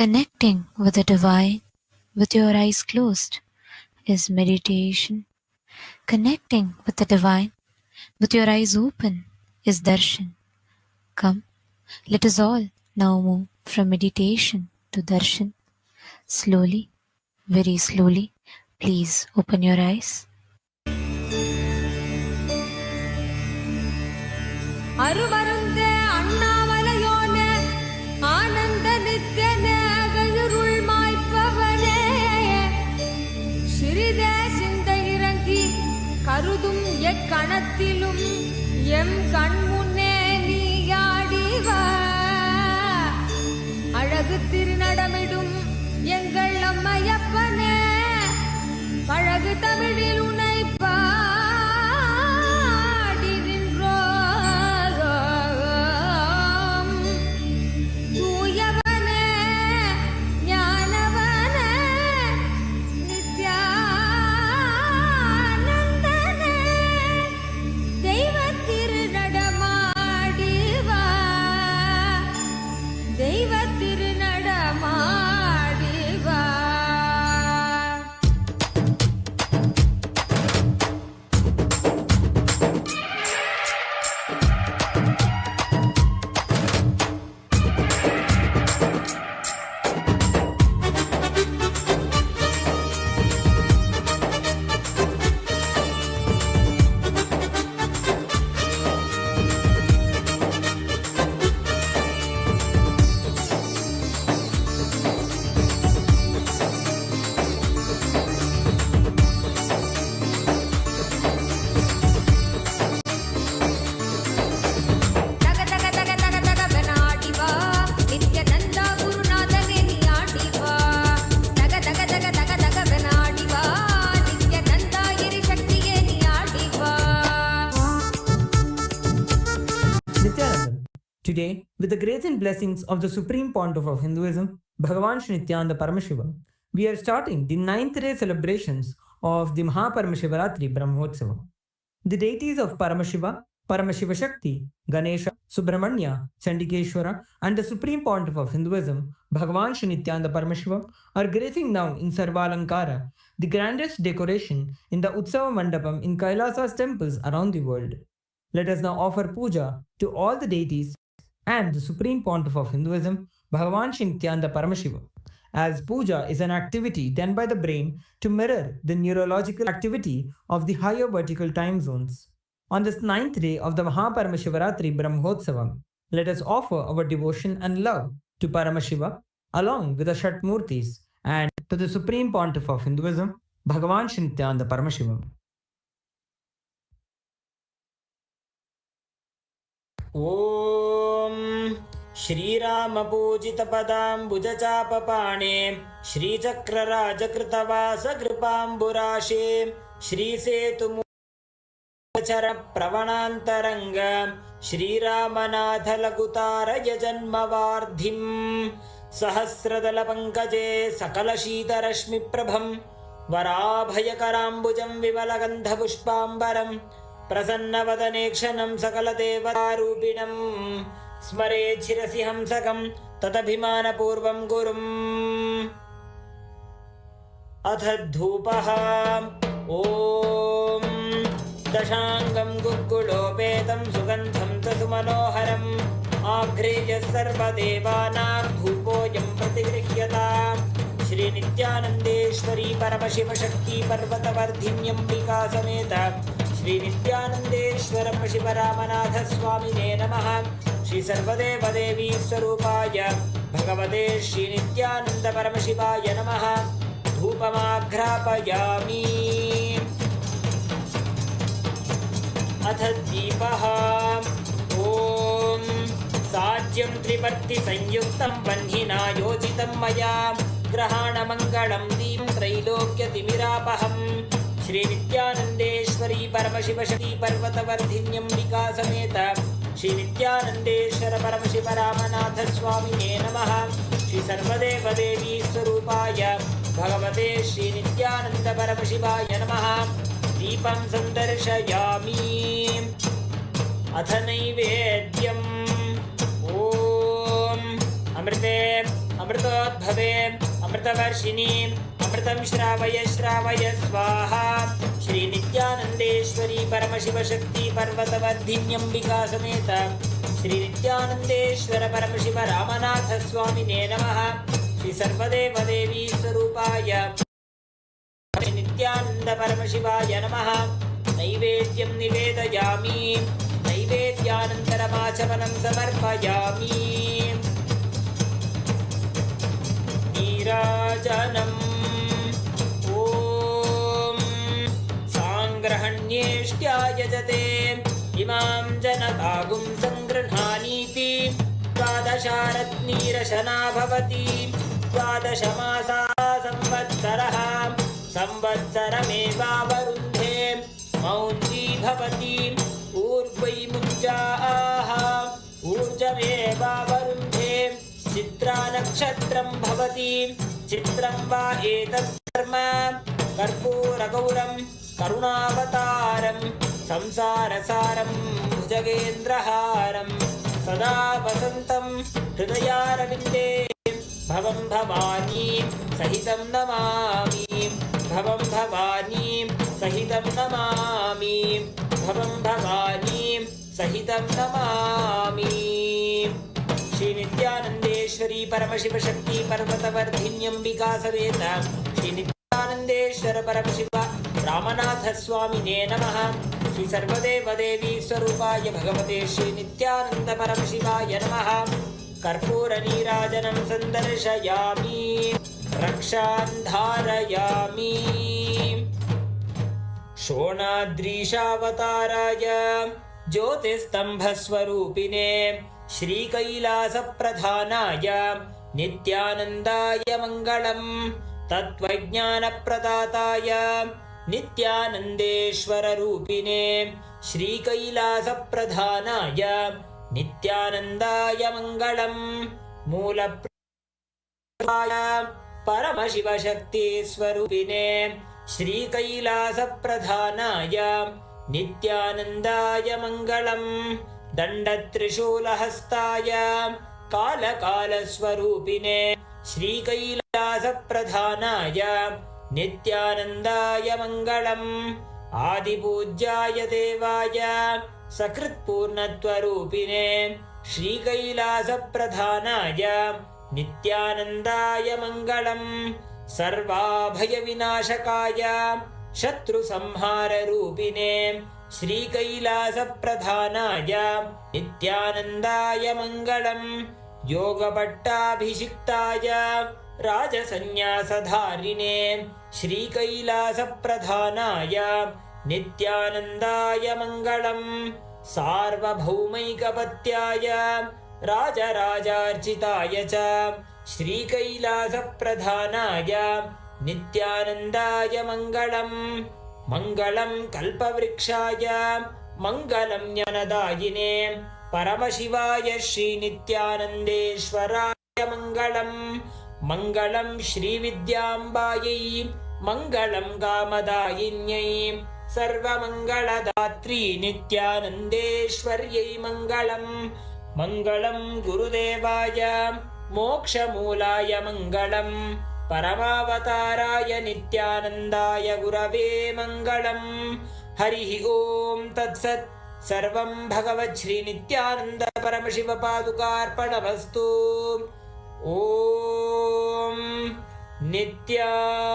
Connecting with the divine with your eyes closed is meditation. Connecting with the divine with your eyes open is darshan. Come, let us all now move from meditation to darshan. Slowly, very slowly, please open your eyes. அருமருந்தே அண்ணாமலையோனே ஆனந்த நித்யனே அகயிருள் மாய்ப்பவனே சிறிதே சிந்தை இறங்கி கருதும் எக்கணத்திலும் M கண்முன்னே நீயாடிவா அழகு திருநடமிடும் எங்கள் அம்மையப்பனே பழகு தமிழில் உனைப்பா Nithyananda. Today, with the grace and blessings of the Supreme Pontiff of Hinduism, Bhagavan Nithyananda Paramashiva, we are starting the 9th day celebrations of the Maha Paramashivaratri Brahmotsava. The deities of Paramashiva, Paramashiva Shakti, Ganesha, Subramanya, Chandikeshwara, and the Supreme Pontiff of Hinduism, Bhagavan Nithyananda Paramashiva, are gracing now in Sarvalankara, the grandest decoration in the Utsava Mandapam in KAILASA'S temples around the world. Let us now offer puja to all the deities and the Supreme Pontiff of Hinduism, Bhagavan Nithyananda Paramashiva, as puja is an activity done by the brain to mirror the neurological activity of the higher vertical time zones. On this 9th day of the Maha Paramashivaratri Brahmotsavam, let us offer our devotion and love to Paramashiva along with the Shatmurtis and to the Supreme Pontiff of Hinduism, Bhagavan Nithyananda Paramashiva. ॐ श्रीरामपूजितपदाम्बुजचापपाणे श्रीचक्रराजकृतवासकृपाम्बुराशे श्रीसेतुमुचरप्रवणान्तरङ्ग श्रीरामनाथलकुतारय जन्मवार्धिम् सहस्रदलपङ्कजे सकलशीतरश्मिप्रभं वराभयकराम्बुजं विमलगन्धपुष्पाम्बरम् प्रसन्नवदनेक्षणं सकलदेवतारूपिणं स्मरेत् शिरसि हंसकं तदभिमानपूर्वं गुरुम् अथ धूपः ॐ दशाङ्गं गुग्गुलोपेतं सुगन्धं च सुमनोहरम् आघ्रेय सर्वदेवानां धूपोऽयं प्रतिगृह्यताम् श्रीनित्यानन्देश्वरी परमशिवशक्ति पर्वतवर्धिन्यम्बिका समेत श्री नित्यानन्देश्वर शिवरामनाथ स्वामिने नमः। श्री सर्वदेवदेवी स्वरूपाय भगवते श्री नित्यानन्द परमशिवाय नमः। धूपमाघ्रापयामि। अथ दीपः ॐ साज्यं त्रिपर्तिसंयुक्तं वह्निना योजितं मया ग्रहाणमङ्गलं दीं त्रैलोक्यतिमिरापहम् श्री नित्यानन्देश्वरी परमशिवशक्ति पर्वतवर्धिन्यम्बिका समेत श्री नित्यानन्देश्वर परमशिव रामनाथ स्वामिने नमः। श्री सर्वदेवदेवी स्वरूपाय भगवते श्री नित्यानन्द परमशिवाय नमः। दीपं सन्दर्शयामि। अथ नैवेद्यम् ॐ अमृते अमृतोद्भवे अमृतवर्षिणी अमृतं श्रावय श्रावय स्वाहा श्री नित्यानंदेश्वरी परमशिवशक्ति पर्वतवर्धिन्यंबिका समेत श्री नित्यानंदेश्वर परमशिव रामनाथ स्वामिने नमः श्री सर्वदेवदेवी स्वरूपाय नित्यानंद परमशिवाय नमः नैवेद्यं निवेदयामि नैवेद्यानन्तरमाचमनं समर्पयामि नीराजनम् ॐ साङ्ग्रहण्येष्ट्यायजते इमां जनतागुं सङ्गृह्णानीति द्वादशारत्नीरशना भवति द्वादशमासा संवत्सरः संवत्सरमेवावरुन्धे मौञ्जी भवति ऊर्ध्वै मुञ्जाः ऊर्जमेवावरुन्धे चित्रा नक्षत्रं भवति चित्रं वा एतत् कर्म कर्पूरगौरं करुणावतारं संसारसारं भुजगेन्द्रहारं सदा वसन्तं हृदयारविन्दे भवं भवानी सहितं नमामि भवं भवानी सहितं नमामि भवं भवानी सहितं नमामि श्री नित्यानंदेश्वरी परमशिवशक्ति पर्वतवर्धिन्यंबिका समेत श्री नित्यानंदेश्वर परमशिव रामनाथ स्वामिने नमः श्री सर्वदेवदेवी स्वरूपाय भगवते श्री नित्यानंद परमशिवाय नमः कर्पूर नीराजनं सन्दर्शयामि रक्षान् धारयामि शोणाद्रीशावताराय ज्योतिस्तंभस्वरूपिणे श्रीकैलासप्रधानाय नित्यानन्दाय मङ्गलम् तत्त्वज्ञानप्रदाताय नित्यानन्देश्वररूपिणे श्रीकैलासप्रधानाय नित्यानन्दाय मङ्गलम् मूलप्राय परमशिवशक्तिस्वरूपिणे श्रीकैलासप्रधानाय नित्यानन्दाय मङ्गलम् दण्डत्रिशूलहस्ताय कालकालस्वरूपिणे श्रीकैलासप्रधानाय नित्यानन्दाय मङ्गलम् आदिपूज्याय देवाय सकृत्पूर्णत्वरूपिणे श्रीकैलासप्रधानाय नित्यानन्दाय मङ्गलम् सर्वाभयविनाशकाय शत्रुसंहाररूपिणे श्रीकैलासप्रधानाय नित्यानन्दाय मङ्गलम् योगपट्टाभिषिक्ताय राजसन्न्यासधारिणे श्रीकैलासप्रधानाय नित्यानन्दाय मङ्गलम् सार्वभौमैकपत्याय राजराजार्चिताय च श्रीकैलासप्रधानाय नित्यानन्दाय मङ्गलम् मङ्गलं कल्पवृक्षाय मङ्गलं ज्ञानदायिने परमशिवाय श्रीनित्यानन्देश्वराय मङ्गलम् मङ्गलं श्रीविद्याम्बायै मङ्गलं कामदायिन्यै सर्वमङ्गलदात्री नित्यानन्देश्वर्यै मङ्गलम् मङ्गलं गुरुदेवाय मोक्षमूलाय मङ्गलम् परमावताराय नित्यानन्दाय गुरवे मङ्गलम् हरिः ॐ तत्सत् सर्वं भगवत् श्री नित्यानन्द परमशिव पादुकार्पणमस्तु ॐ नित्यानन्दम्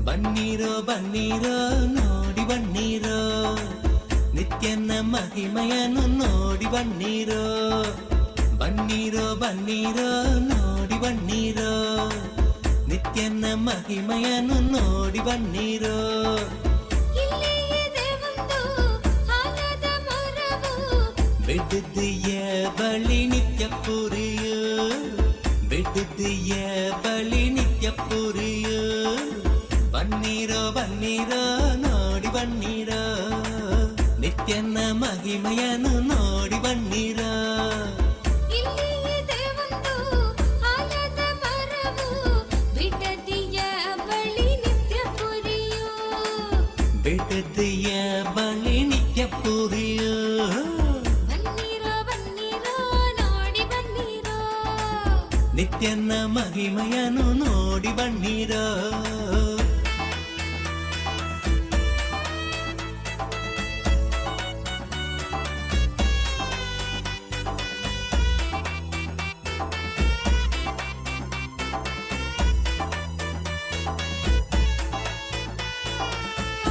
ಬನ್ನೀರೋ ಬನ್ನೀರೋ ನೋಡಿ ಬನ್ನೀರೋ ನಿತ್ಯನ ಮಹಿಮೆಯನ್ನು ನೋಡಿ ಬನ್ನೀರೋ ಬನ್ನೀರೋ ಬನ್ನೀರೋ ನೋಡಿ ಬನ್ನೀರೋ ನಿತ್ಯನ ಮಹಿಮೆಯನ್ನು ನೋಡಿ ಬನ್ನೀರೋ ಬಿಡ್ದಿಯ ಬಳಿ ನಿತ್ಯ ಪುರಿಯೋ ಬಿಡ್ದಿಯ ಮಹಿಮೆಯನ್ನು ನೋಡಿ ಬನ್ನಿರೋ. ಇಲ್ಲಿ ಇದೆ ಒಂದು ಆಲದ ಮರವು, ಬಿಡದಿಯ ಬಳಿ ನಿತ್ಯ ಪುರಿಯು. ಬಿಡದಿಯ ಬಳಿ ನಿತ್ಯ ಪುರಿಯು. ಬನ್ನಿರೋ ಬನ್ನಿರೋ ನೋಡಿ ಬನ್ನಿರೋ. ನಿತ್ಯನ ಮಹಿಮೆಯನ್ನು ನೋಡಿ ಬನ್ನಿರೋ.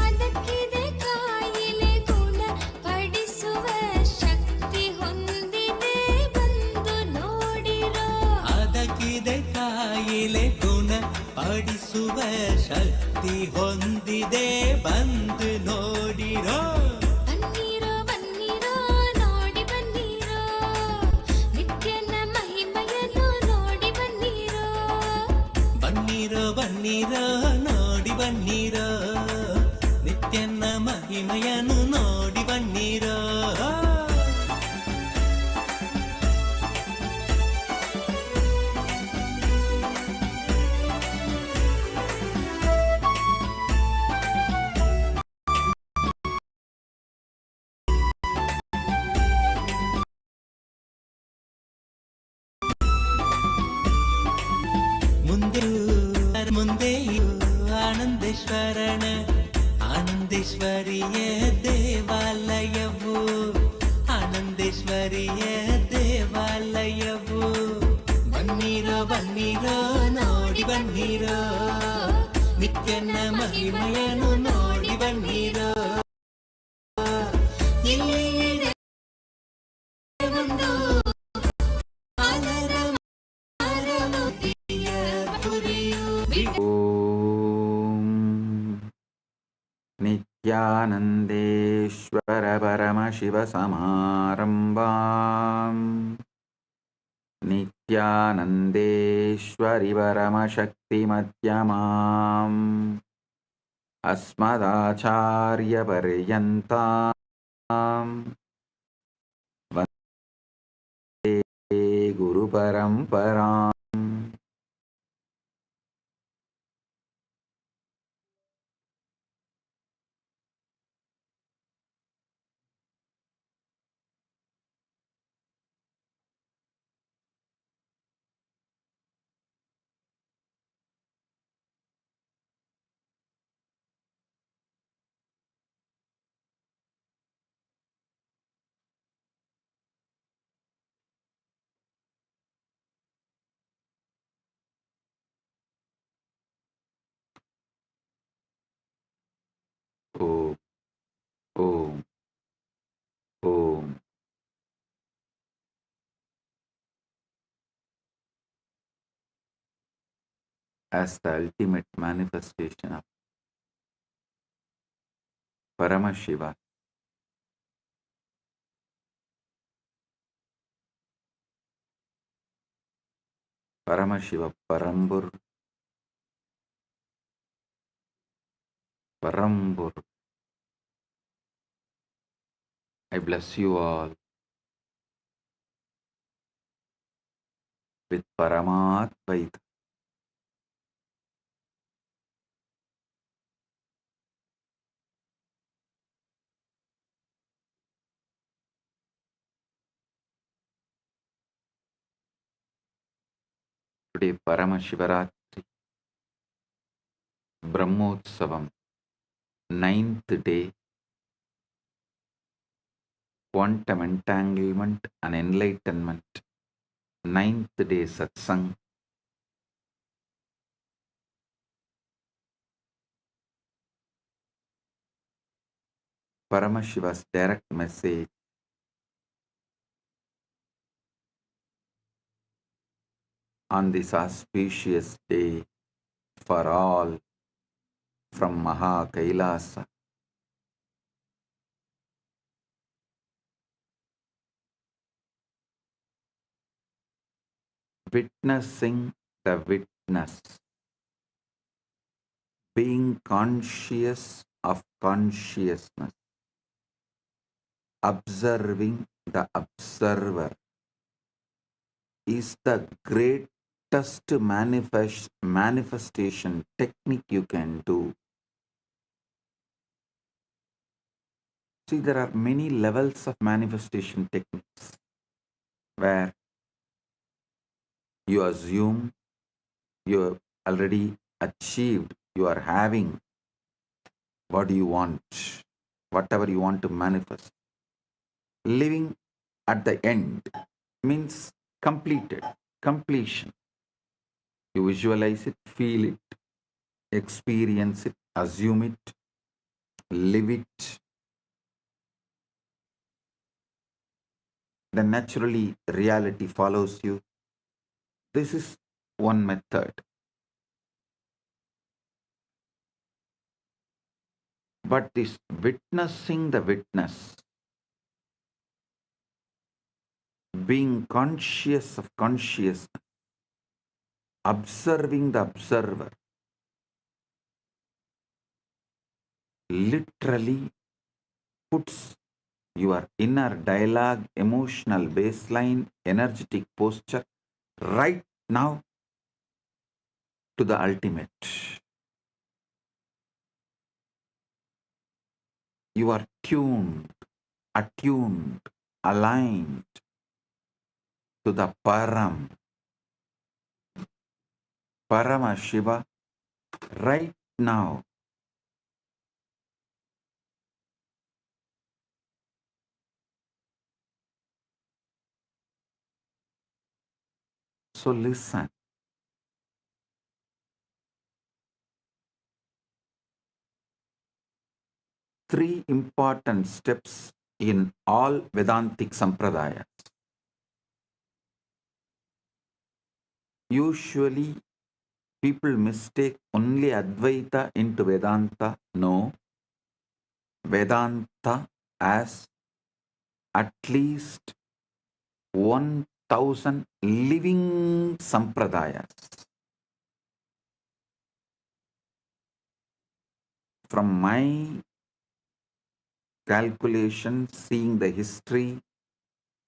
ಅದಕ್ಕಿದೆ ಕಾಯಿಲೆ ಗುಣ ಪಡಿಸುವ ಶಕ್ತಿ ಹೊಂದಿದೆ, ಬಂದು ನೋಡಿರೋ. ಅದಕ್ಕಿದೆ ಕಾಯಿಲೆ ಗುಣ ಪಡಿಸುವ ಶಕ್ತಿ ಹೊಂದಿದೆ, ಬಂದು ನೋಡಿರೋ. ಬನ್ನಿರೋ ಬನ್ನಿರೋ ನೋಡಿ ಬನ್ನಿರೋ. ನಿತ್ಯನ ಮಹಿಮೆಯನ್ನು ನೋಡಿ ಬನ್ನಿರೋ. ಬನ್ನಿರೋ ಬನ್ನಿರೋ ನೋಡಿ ಬನ್ನಿರೋ. ನಿತ್ಯನ ಮಹಿಮೆಯನ್ನು ನೋಡಿ ಬನ್ನಿರೋ. ಮುಂದೆಯೂ ಆನಂದೇಶ್ವರನ ಆನಂದೇಶ್ವರಿಯ ದೇವಾಲಯವು. ಆನಂದೇಶ್ವರಿಯ ದೇವಾಲಯವು. ಬನ್ನಿರೋ ಬನ್ನಿರೋ ನೋಡಿ ಬನ್ನಿರೋ. ನಿತ್ಯನ ಮಹಿಮೆಯನ್ನು ನೋಡಿ ಬನ್ನಿರೋ. ಇಲ್ಲಿ ಇದೆ ಒಂದು ಆಲದ ಮರವು, ದಿವ್ಯ ಪುರಿಯು. ಓಂ ನಿತ್ಯಾನಂದೇಶ್ವರ ಪರಮಶಿವ ಸಮಾರಂಭಾಂ ನಿತ್ಯಾನಂದೇಶ್ವರಿ ಪರಮಶಕ್ತಿ ಮಧ್ಯಮಾಂ ಅಸ್ಮದಾಚಾರ್ಯ ಪರ್ಯಂತಾಂ ವಂದೇ ಗುರು ಪರಂಪರಾಂ. ಓಂ ಓಂ ಓಂ. As the ultimate manifestation of Paramashiva, Paramashiva Parambur, Parambur. I bless you all with Paramatvaita. Today Paramashivaratri, Brahmotsavam, 9th day, quantum entanglement and enlightenment, 9th day Satsang. Paramashiva's direct message on this auspicious day for all from Maha Kailasa. Witnessing the witness, being conscious of consciousness, observing the observer is the greatest manifestation technique you can do. See, there are many levels of manifestation techniques where you assume you already achieved, you are having what you want, whatever you want to manifest. Living at the end means completion. You visualize it, feel it, experience it, assume it, live it. Then naturally reality follows you. This is one method. But this witnessing the witness, being conscious of consciousness, observing the observer, literally puts your inner dialogue, emotional baseline, energetic posture right now to the ultimate. You are tuned, attuned, aligned to the Paramashiva right now. So listen. Three important steps in all Vedantic Sampradayas. Usually people mistake only Advaita into Vedanta. No, Vedanta as at least 1000 living Sampradayas. From my calculation, seeing the history,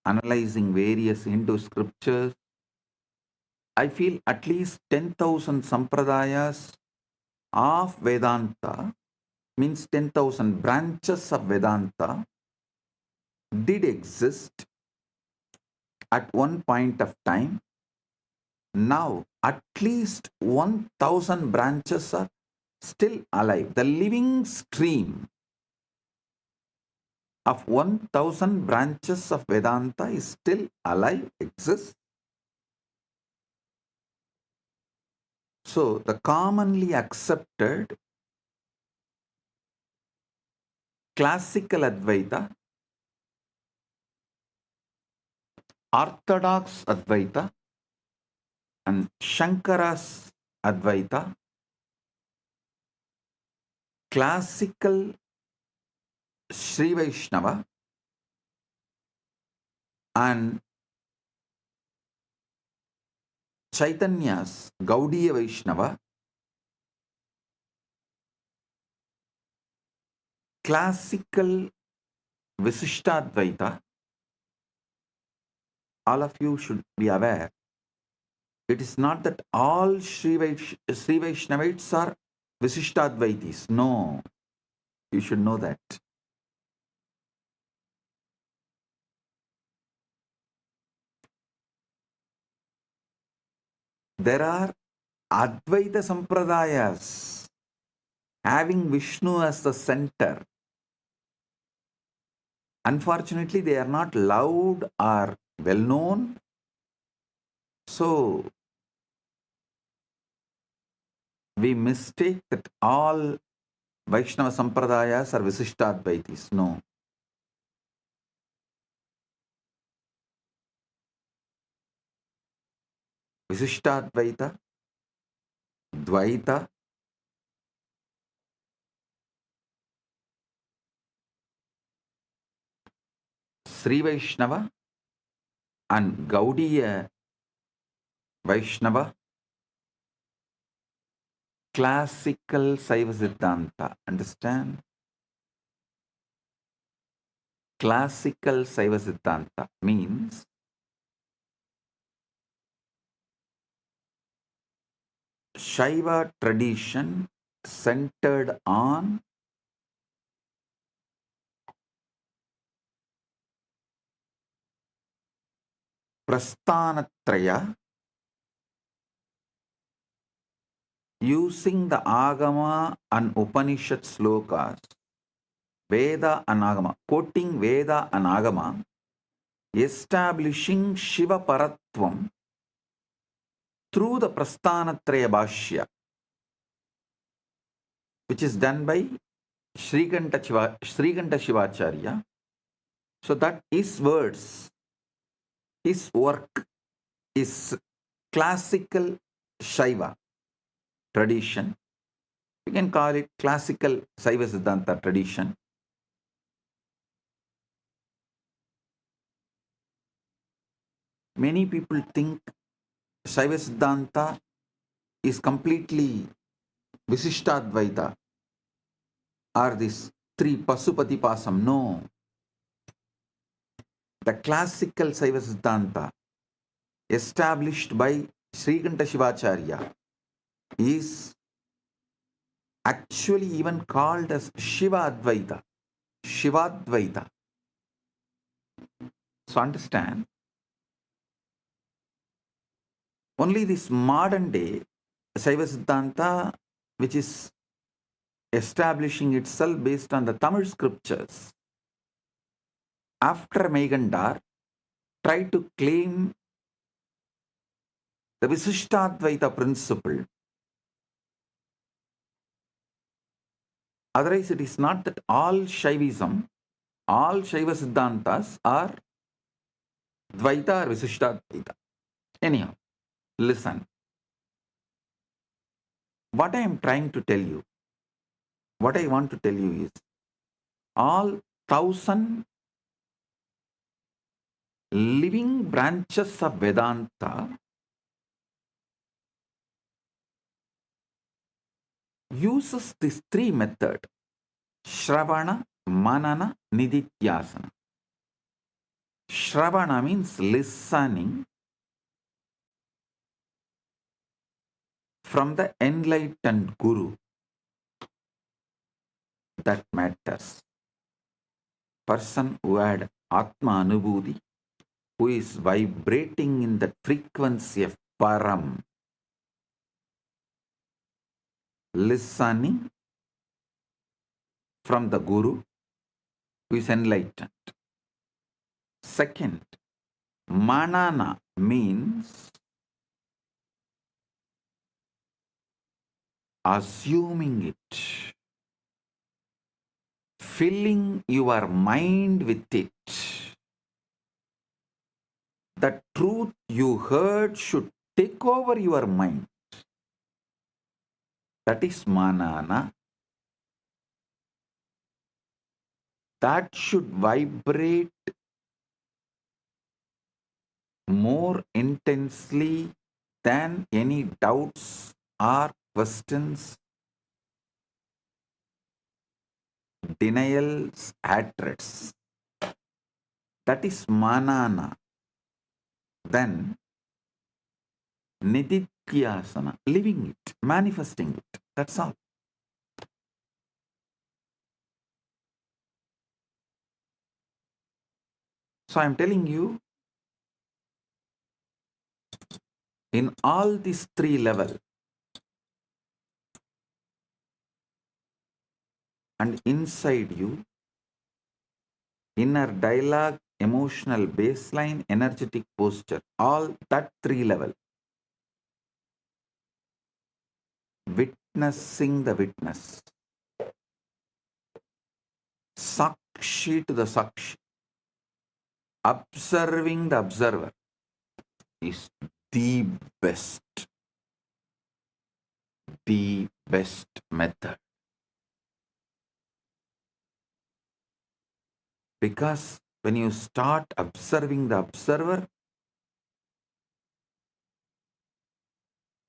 analyzing various Hindu scriptures, I feel at least 10,000 Sampradayas of Vedanta, means 10,000 branches of Vedanta, did exist at one point of time. Now, at least 1,000 branches are still alive. The living stream of 1,000 branches of Vedanta is still alive, exists. So, the commonly accepted classical Advaita, Orthodox Advaita, and Shankara's Advaita, classical Sri Vaishnava, and Chaitanya's Gaudiya Vaishnava, classical Visishtadvaita. All of you should be aware, it is not that all Sri Vaishnavites are Visishtadvaitis. No, you should know that. There are Advaita Sampradayas having Vishnu as the center. Unfortunately, they are not loud or well known. So, we mistake that all Vaishnava Sampradayas are Visishtadvaitis. No. Visishtadvaita, Dvaita, Sri Vaishnava, and Gaudiya Vaishnava, classical Saiva Siddhanta. Understand? classical Saiva Siddhanta means Shaiva tradition centered on Prasthanatraya, using the Agama and Upanishad slokas, Veda and Agama, quoting Veda and Agama, establishing Shiva Paratvam through the Prasthanatraya Bhashya, which is done by Srikanta Shivacharya. So that his words, his work is classical Shaiva tradition. We can call it classical Saiva Siddhanta tradition. Many people think Saiva Siddhanta is completely Visishtadvaita or this three Pasupati Pasam. No. The classical Saiva Siddhanta established by Srikanta Shivacharya is actually even called as Shiva Advaita, Shivadvaita. So understand, only this modern day Saiva Siddhanta, which is establishing itself based on the Tamil scriptures, after Megandar, try to claim the Visishtadvaita principle. Otherwise, it is not that all Shaivism, all Shaiva Siddhantas are Dvaita or Visishtadvaita. Anyhow, listen. What I am trying to tell you, what I want to tell you is, all 1,000 living branches of Vedanta uses these three methods: Shravana, Manana, Nididhyasana. Shravana means listening from the enlightened Guru. That matters. Person who had Atma Anubhuti, who is vibrating in the frequency of Param, listening from the Guru, who is enlightened. Second, Manana means assuming it, filling your mind with it. The truth you heard should take over your mind. That is Manana. That should vibrate more intensely than any doubts or questions, denials, hatreds. That is Manana. Then Nididhyasana, living it, manifesting it. That's all. So I'm telling you, in all these three levels, and inside you, inner dialogue, emotional baseline, energetic posture, all that three level, witnessing the witness, Sakshi to the Sakshi, observing the observer, is the best method. Because when you start observing the observer,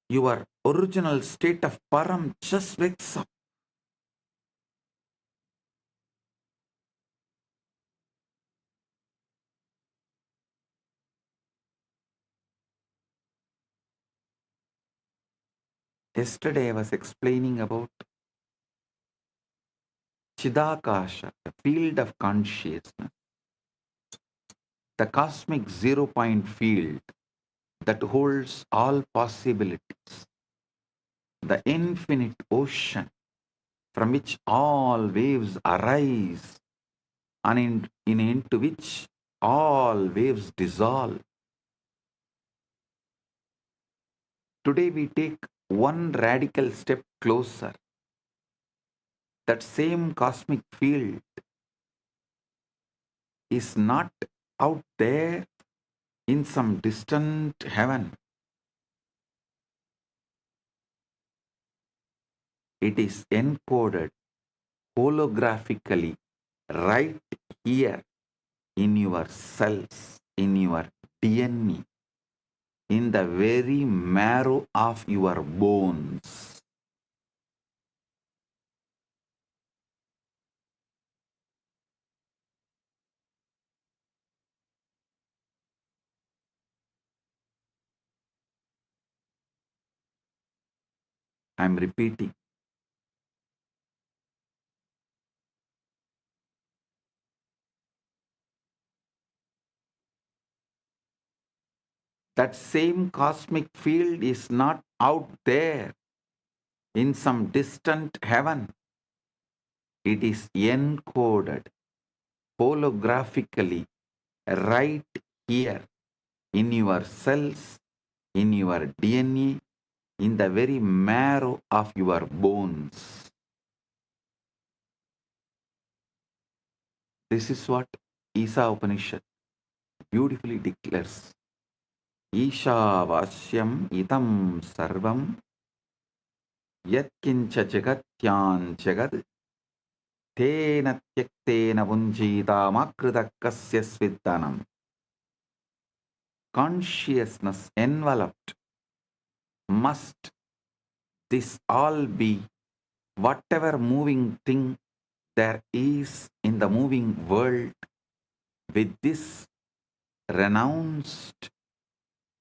your original state of Param just wakes up. Yesterday I was explaining about Chidakasha, the field of consciousness, the cosmic zero-point field that holds all possibilities, the infinite ocean from which all waves arise and into which all waves dissolve. Today we take one radical step closer. That same cosmic field is not out there in some distant heaven. It is encoded holographically right here in your cells, in your DNA, in the very marrow of your bones. I'm repeating. That same cosmic field is not out there in some distant heaven. It is encoded holographically right here in your cells, in your DNA, in the very marrow of your bones. This is what Isa Upanishad beautifully declares. Ishavashyam itam sarvam yatkincha jagatyan jagad tena tyaktena vunjita makritakasya sviddanam. Consciousness enveloped. Must this all be whatever moving thing there is in the moving world? With this renounced,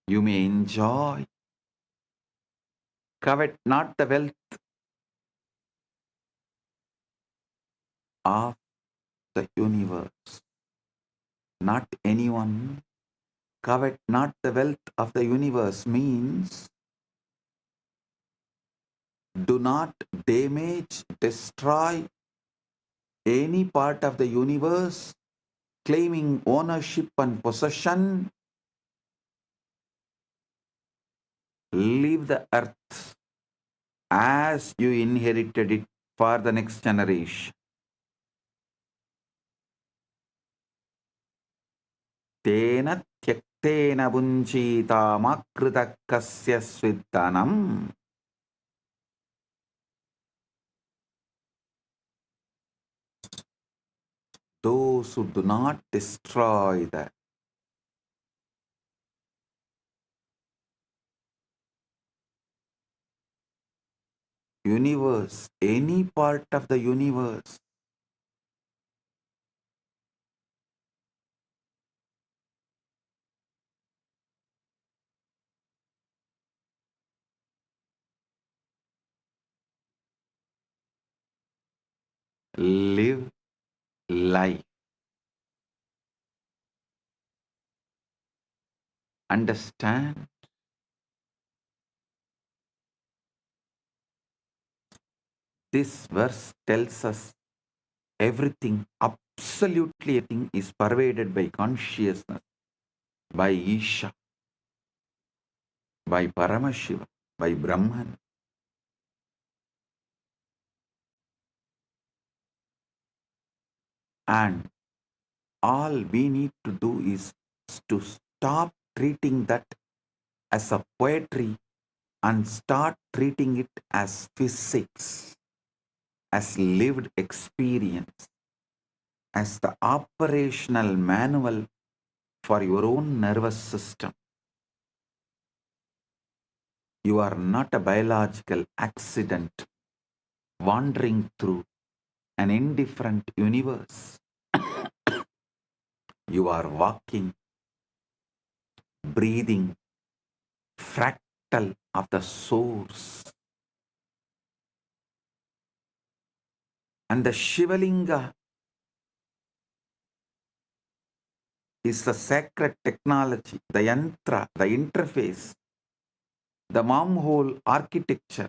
you may enjoy. Covet not the wealth of the universe, not anyone. Covet not the wealth of the universe means do not damage, destroy any part of the universe, claiming ownership and possession. Leave the earth as you inherited it for the next generation. Tena tyaktena bunjita makritakasya sviddanam. Those who do not destroy the universe, any part of the universe, live life. Understand this verse tells us everything, absolutely everything is pervaded by consciousness, by Isha, by Paramashiva, by Brahman. And all we need to do is to stop treating that as a poetry and start treating it as physics, as lived experience, as the operational manual for your own nervous system. You are not a biological accident wandering through an indifferent universe. You are walking, breathing, fractal of the source, And the Shivalinga is the sacred technology, the yantra, the interface, the wormhole architecture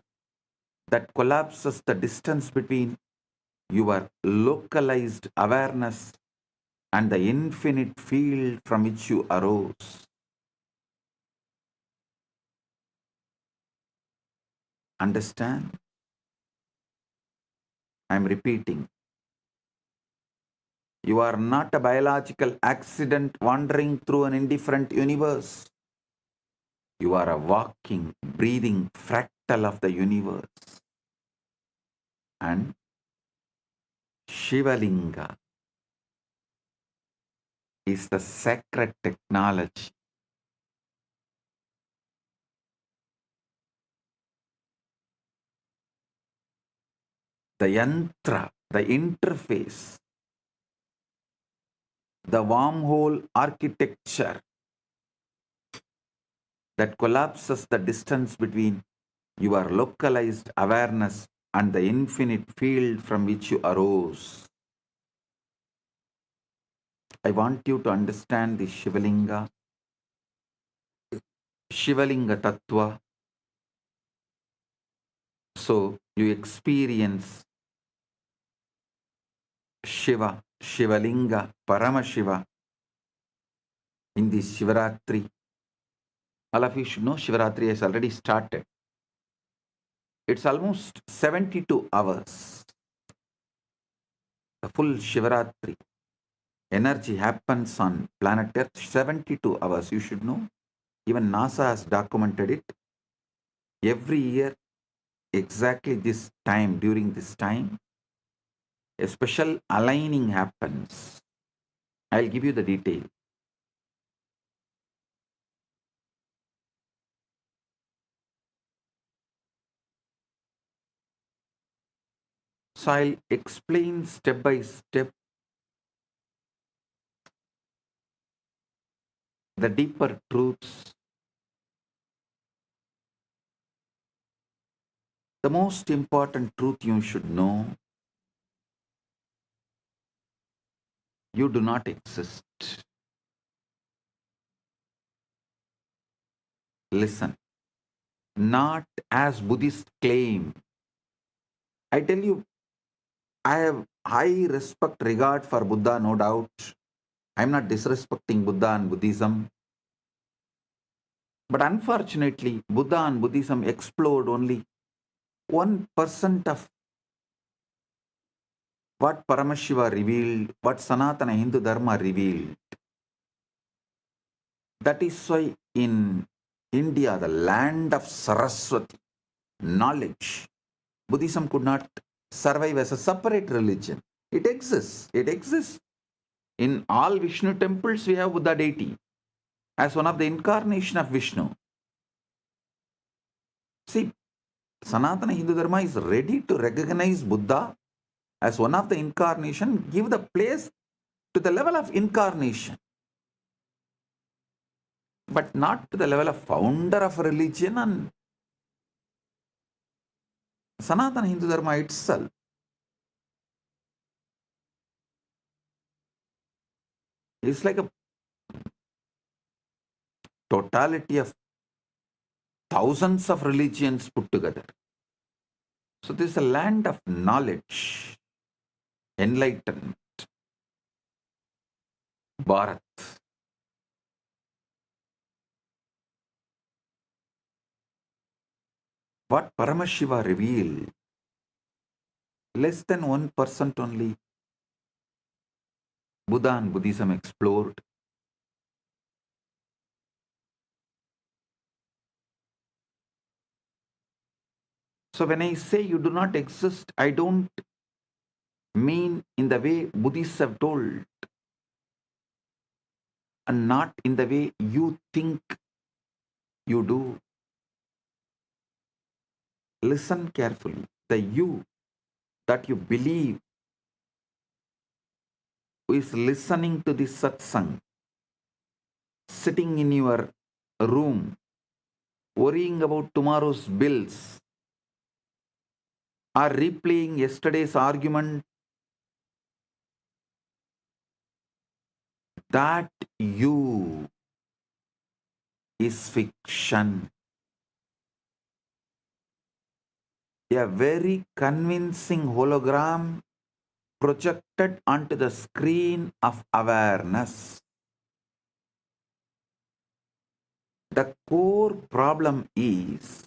that collapses the distance between your localized awareness and the infinite field from which you arose. Understand? I am repeating. You are not a biological accident wandering through an indifferent universe. You are a walking, breathing fractal of the universe. And Shivalinga is the sacred technology. The yantra, the interface, the wormhole architecture that collapses the distance between your localized awareness and the infinite field from which you arose. I want you to understand the Shivalinga Tattva. So you experience Shiva, Shivalinga, Paramashiva in this Shivaratri. All of you should know Shivaratri has already started. It's almost 72 hours. The full Shivaratri energy happens on planet Earth 72 hours. You should know. Even NASA has documented it. Every year, exactly this time, during this time, a special aligning happens. I'll give you the detail. So I'll explain step by step the deeper truths. The most important truth you should know: you do not exist. Listen, not as Buddhists claim. I tell you, I have high respect, regard for Buddha, no doubt. I'm not disrespecting Buddha and Buddhism. But unfortunately, Buddha and Buddhism explored only 1% of what Paramashiva revealed, what Sanatana Hindu Dharma revealed. That is why in India, the land of Saraswati, knowledge, Buddhism could not survive as a separate religion. It exists. It exists. In all Vishnu temples, we have Buddha deity as one of the incarnation of Vishnu. See, Sanatana Hindu Dharma is ready to recognize Buddha as one of the incarnation, give the place to the level of incarnation, but not to the level of founder of religion and Sanatana Hindu Dharma itself. It's like a totality of thousands of religions put together. So this is a land of knowledge, enlightenment, Bharat. What Paramashiva revealed, less than 1% only Buddha and Buddhism explored. So when I say you do not exist, I don't mean in the way Buddhists have told, and not in the way you think you do. Listen carefully. The you that you believe, who is listening to this satsang, sitting in your room, worrying about tomorrow's bills, or replaying yesterday's argument, that you is fiction. A very convincing hologram projected onto the screen of awareness. The core problem is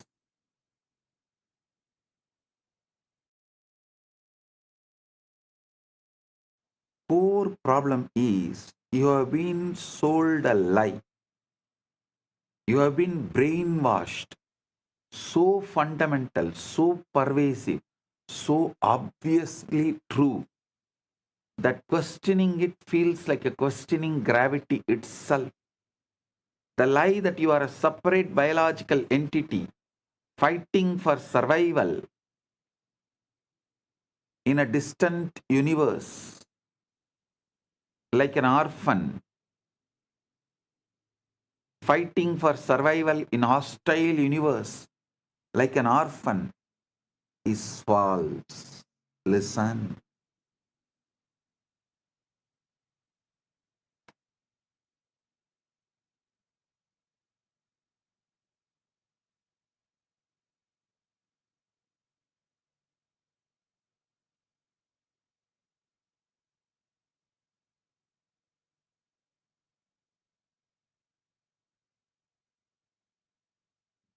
you have been sold a lie. You have been brainwashed. So fundamental, so pervasive, so obviously true that questioning it feels like a questioning gravity itself. The lie that you are a separate biological entity fighting for survival in a distant universe, like an orphan fighting for survival in hostile universe, like an orphan, is false. Listen.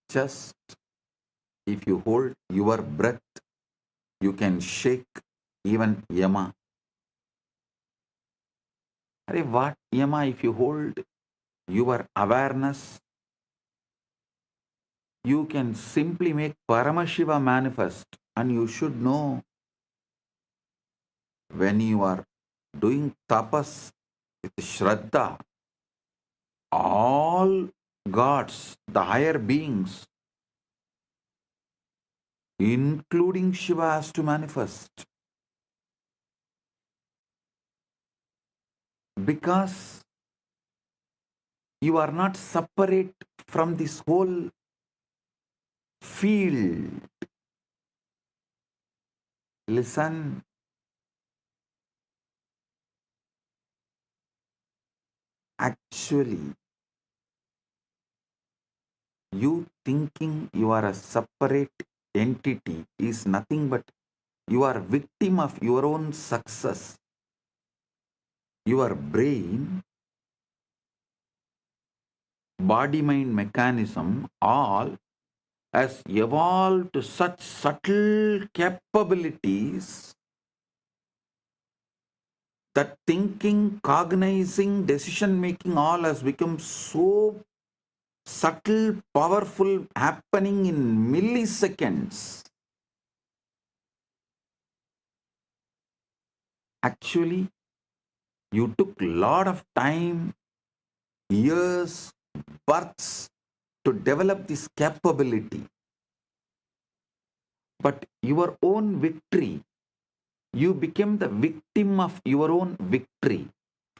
Just if you hold your breath, you can shake even Yama. Arey, what Yama? If you hold your awareness, you can simply make Paramashiva manifest, and you should know when you are doing tapas with Shraddha, all gods, the higher beings, including Shiva, has to manifest. Because you are not separate from this whole field. Listen. Actually, you thinking you are a separate entity is nothing but you are victim of your own success. Your brain, body-mind mechanism, all has evolved to such subtle capabilities that thinking, cognizing, decision-making all has become so subtle, powerful, happening in milliseconds. Actually, you took a lot of time, years, births to develop this capability. But your own victory, you became the victim of your own victory.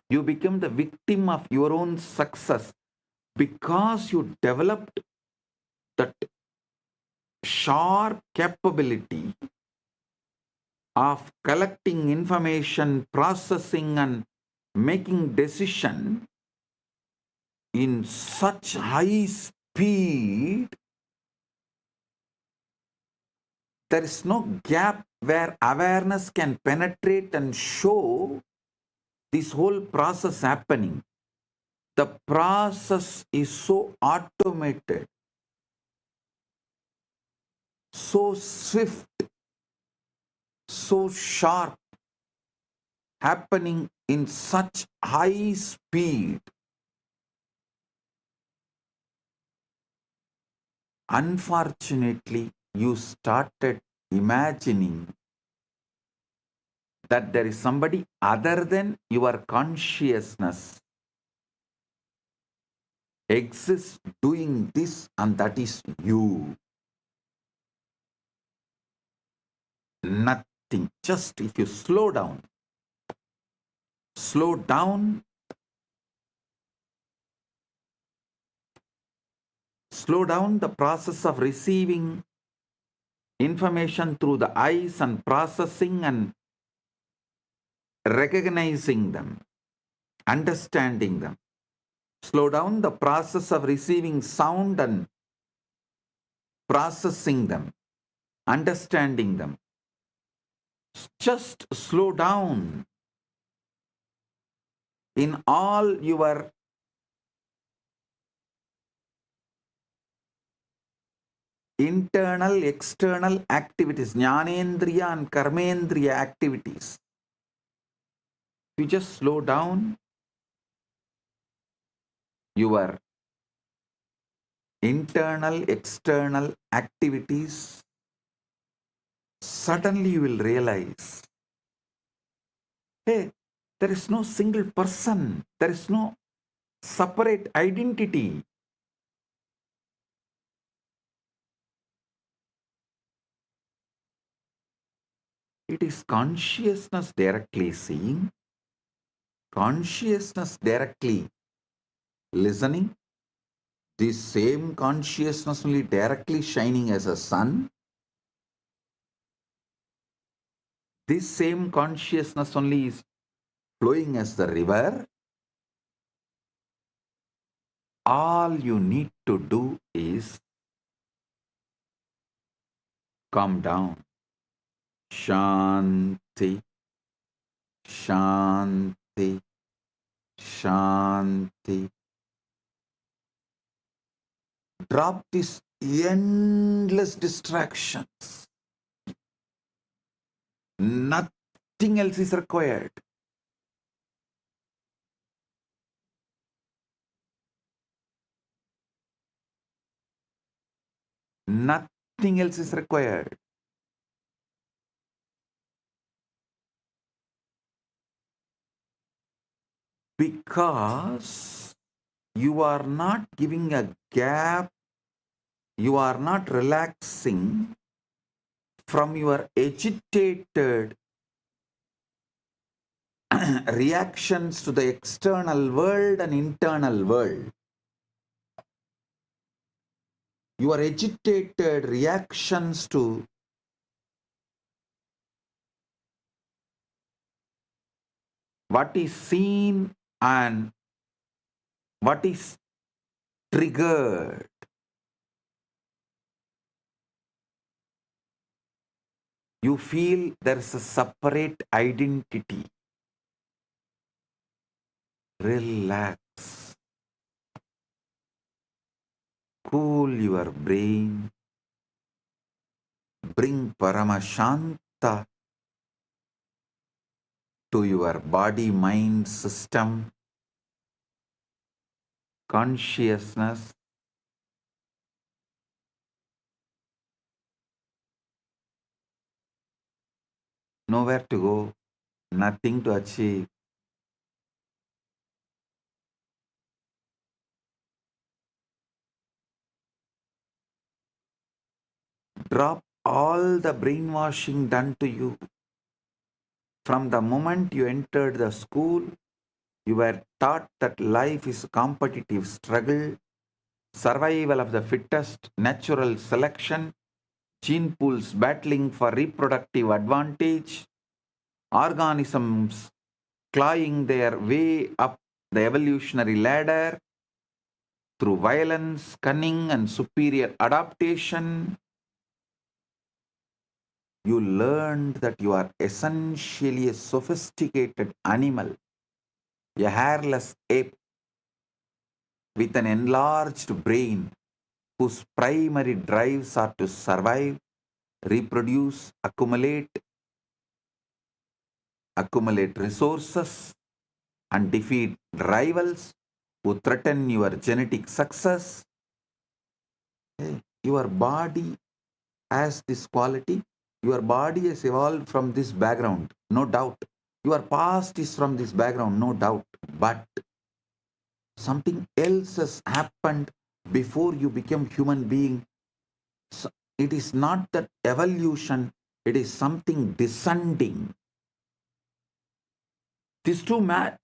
You became the victim of your own success because you developed that sharp capability of collecting information, processing, and making decision in such high speed. There is no gap where awareness can penetrate and show this whole process happening. The process is so automated, so swift, so sharp, happening in such high speed. Unfortunately, you started imagining that there is somebody other than your consciousness exists doing this, and that is you. Nothing. Just if you slow down, slow down the process of receiving information through the eyes and processing and recognizing them, understanding them. Slow down the process of receiving sound and processing them, understanding them. Just slow down in all your internal, external activities, jnanendriya and karmendriya activities. You just slow down your internal, external activities, suddenly you will realize, hey, there is no single person, there is no separate identity. It is consciousness directly seeing, consciousness directly listening, this same consciousness only directly shining as a sun, this same consciousness only is flowing as the river. All you need to do is calm down. Shanti, Shanti, Shanti. Drop these endless distractions. Nothing else is required. Nothing else is required. Because you are not giving a gap, you are not relaxing from your agitated reactions to the external world and internal world. Your agitated reactions to what is seen and what is triggered. You feel there is a separate identity. Relax. Cool your brain. Bring Paramashanta to your body-mind system. Consciousness. Nowhere to go. Nothing to achieve. Drop all the brainwashing done to you. From the moment you entered the school, you were taught that life is a competitive struggle, survival of the fittest, natural selection, gene pools battling for reproductive advantage, organisms clawing their way up the evolutionary ladder through violence, cunning, and superior adaptation. You learned that you are essentially a sophisticated animal, a hairless ape with an enlarged brain whose primary drives are to survive, reproduce, accumulate resources, and defeat rivals who threaten your genetic success. Your body has this quality. Your body has evolved from this background, no doubt. Your past is from this background, no doubt. But something else has happened before you became human being. So it is not that evolution, it is something descending. These two met.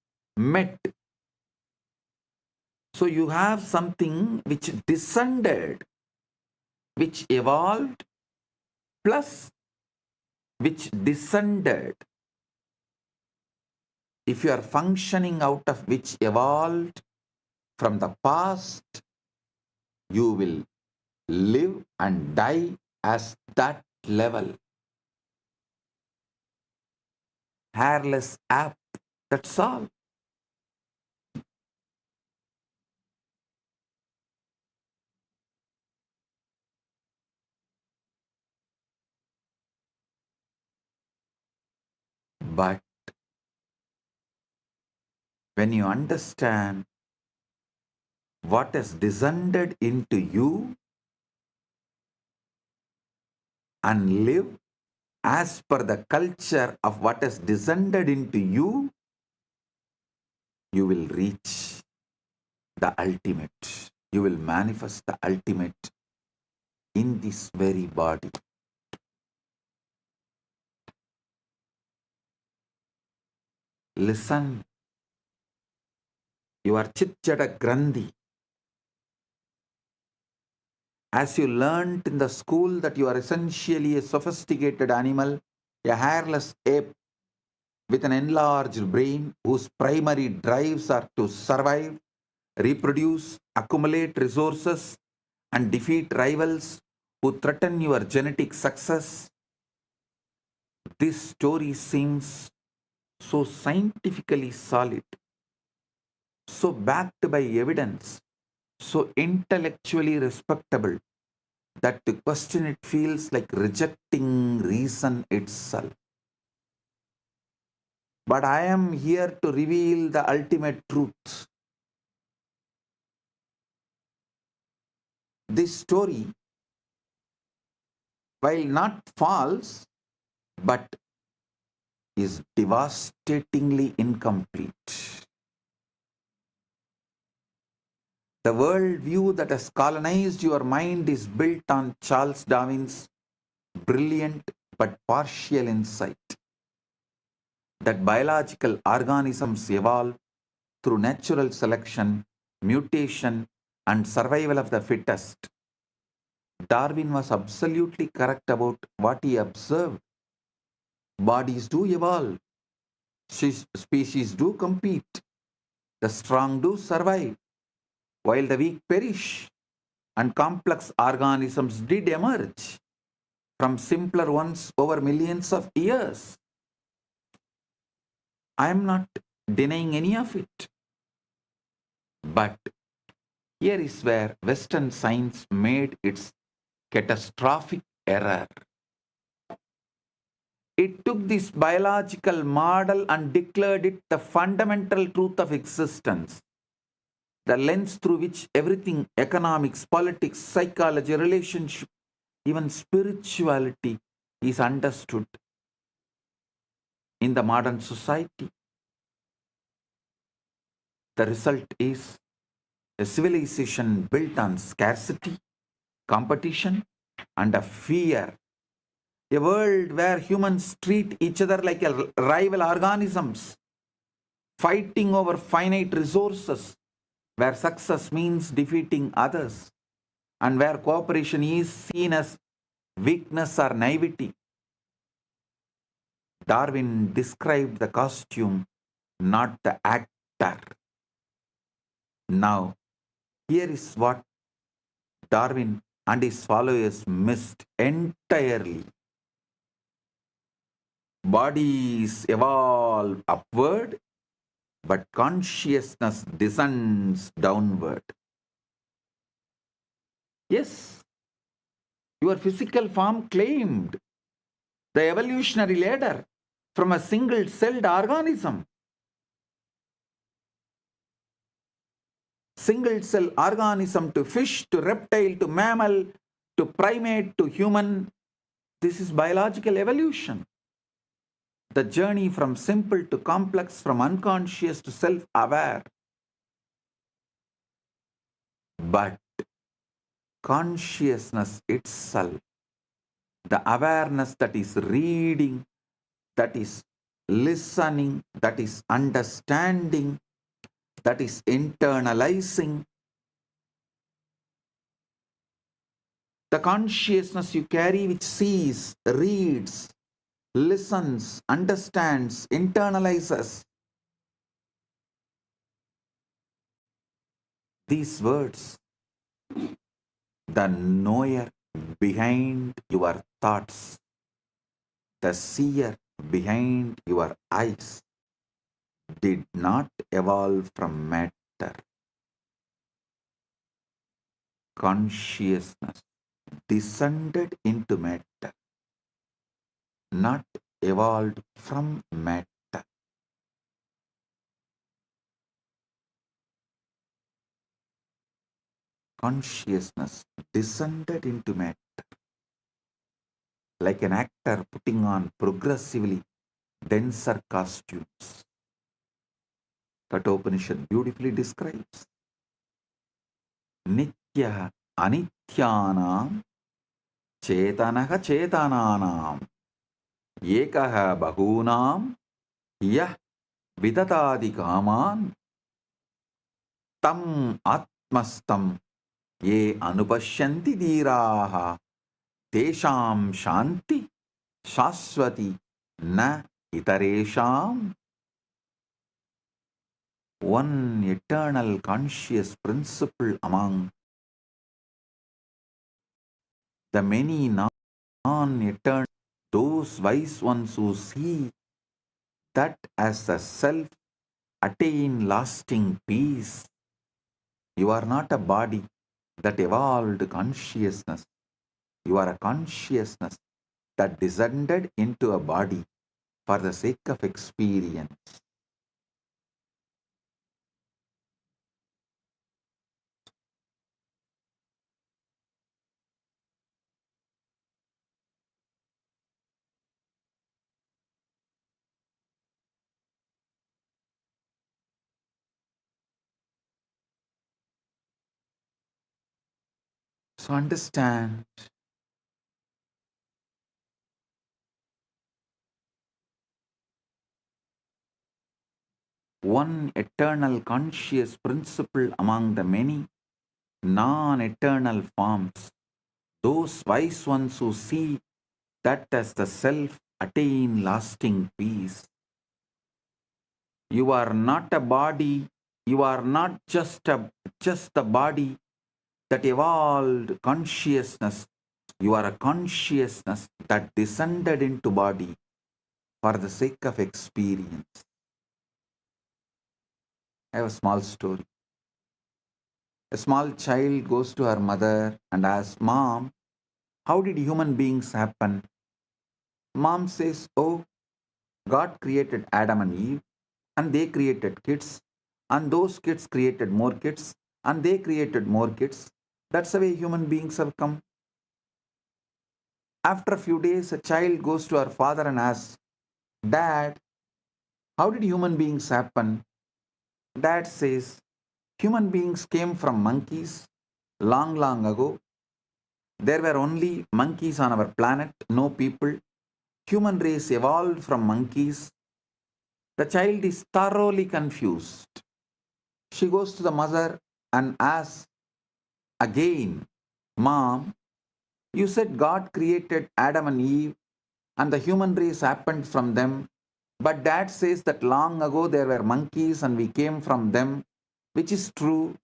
So you have something which descended, which evolved, plus which descended, if you are functioning out of which evolved from the past, you will live and die as that level. Hairless app, that's all. But when you understand what has descended into you and live as per the culture of what has descended into you, you will reach the ultimate. You will manifest the ultimate in this very body. Listen, your Chitjada Grandhi. As you learnt in the school that you are essentially a sophisticated animal, a hairless ape with an enlarged brain whose primary drives are to survive, reproduce, accumulate resources, and defeat rivals who threaten your genetic success. This story seems so scientifically solid, so backed by evidence, so intellectually respectable, that to question it feels like rejecting reason itself. But I am here to reveal the ultimate truth. This story, while not false, but is devastatingly incomplete. The worldview that has colonized your mind is built on Charles Darwin's brilliant but partial insight that biological organisms evolve through natural selection, mutation, and survival of the fittest. Darwin was absolutely correct about what he observed. Bodies do evolve, species do compete, the strong do survive, while the weak perish, and complex organisms did emerge from simpler ones over millions of years. I am not denying any of it. But here is where Western science made its catastrophic error. It took this biological model and declared it the fundamental truth of existence, the lens through which everything, economics, politics, psychology, relationship, even spirituality, is understood in the modern society. The result is a civilization built on scarcity, competition, and a fear. A world where humans treat each other like rival organisms, fighting over finite resources, where success means defeating others, and where cooperation is seen as weakness or naivety. Darwin described the costume, not the actor. Now, here is what Darwin and his followers missed entirely. Bodies evolve upward, but consciousness descends downward. Yes, your physical form claimed the evolutionary ladder from a single-celled organism. Single-cell organism to fish, to reptile, to mammal, to primate, to human. This is biological evolution. The journey from simple to complex, from unconscious to self-aware. But consciousness itself, the awareness that is reading, that is listening, that is understanding, that is internalizing, The consciousness you carry which sees, reads, listens, understands, internalizes these words, the knower behind your thoughts, the seer behind your eyes, did not evolve from matter. Consciousness descended into matter, not evolved from matter. Consciousness descended into matter, like an actor putting on progressively denser costumes. Kathopanishad beautifully describes Nitya Anityanam Chetanaha Chetananam Ekaha Bahunam Yah Vidatadi Kaman Tam Atmastam Ye Anupashyanti Dhiraha Tesham Shanti Shaswati Na Itaresham. One eternal conscious principle among the many non-eternal, those wise ones who see that as the self attain lasting peace. You are not a body that evolved consciousness. You are a consciousness that descended into a body for the sake of experience. So understand, one eternal conscious principle among the many non-eternal forms, those wise ones who see that as the self attain lasting peace. You are not a body, you are not just the body that evolved consciousness. You are a consciousness that descended into body for the sake of experience. I have a small story. A small child goes to her mother and asks, "Mom, how did human beings happen?" Mom says, "Oh, God created Adam and Eve, and they created kids, and those kids created more kids, and they created more kids. That's the way human beings have come." After a few days, a child goes to her father and asks, "Dad, how did human beings happen?" Dad says, "Human beings came from monkeys long, long ago. There were only monkeys on our planet, no people. Human race evolved from monkeys." The child is thoroughly confused. She goes to the mother and asks again, "Mom, you said God created Adam and Eve and the human race happened from them. But Dad says that long ago there were monkeys and we came from them. Which is true?"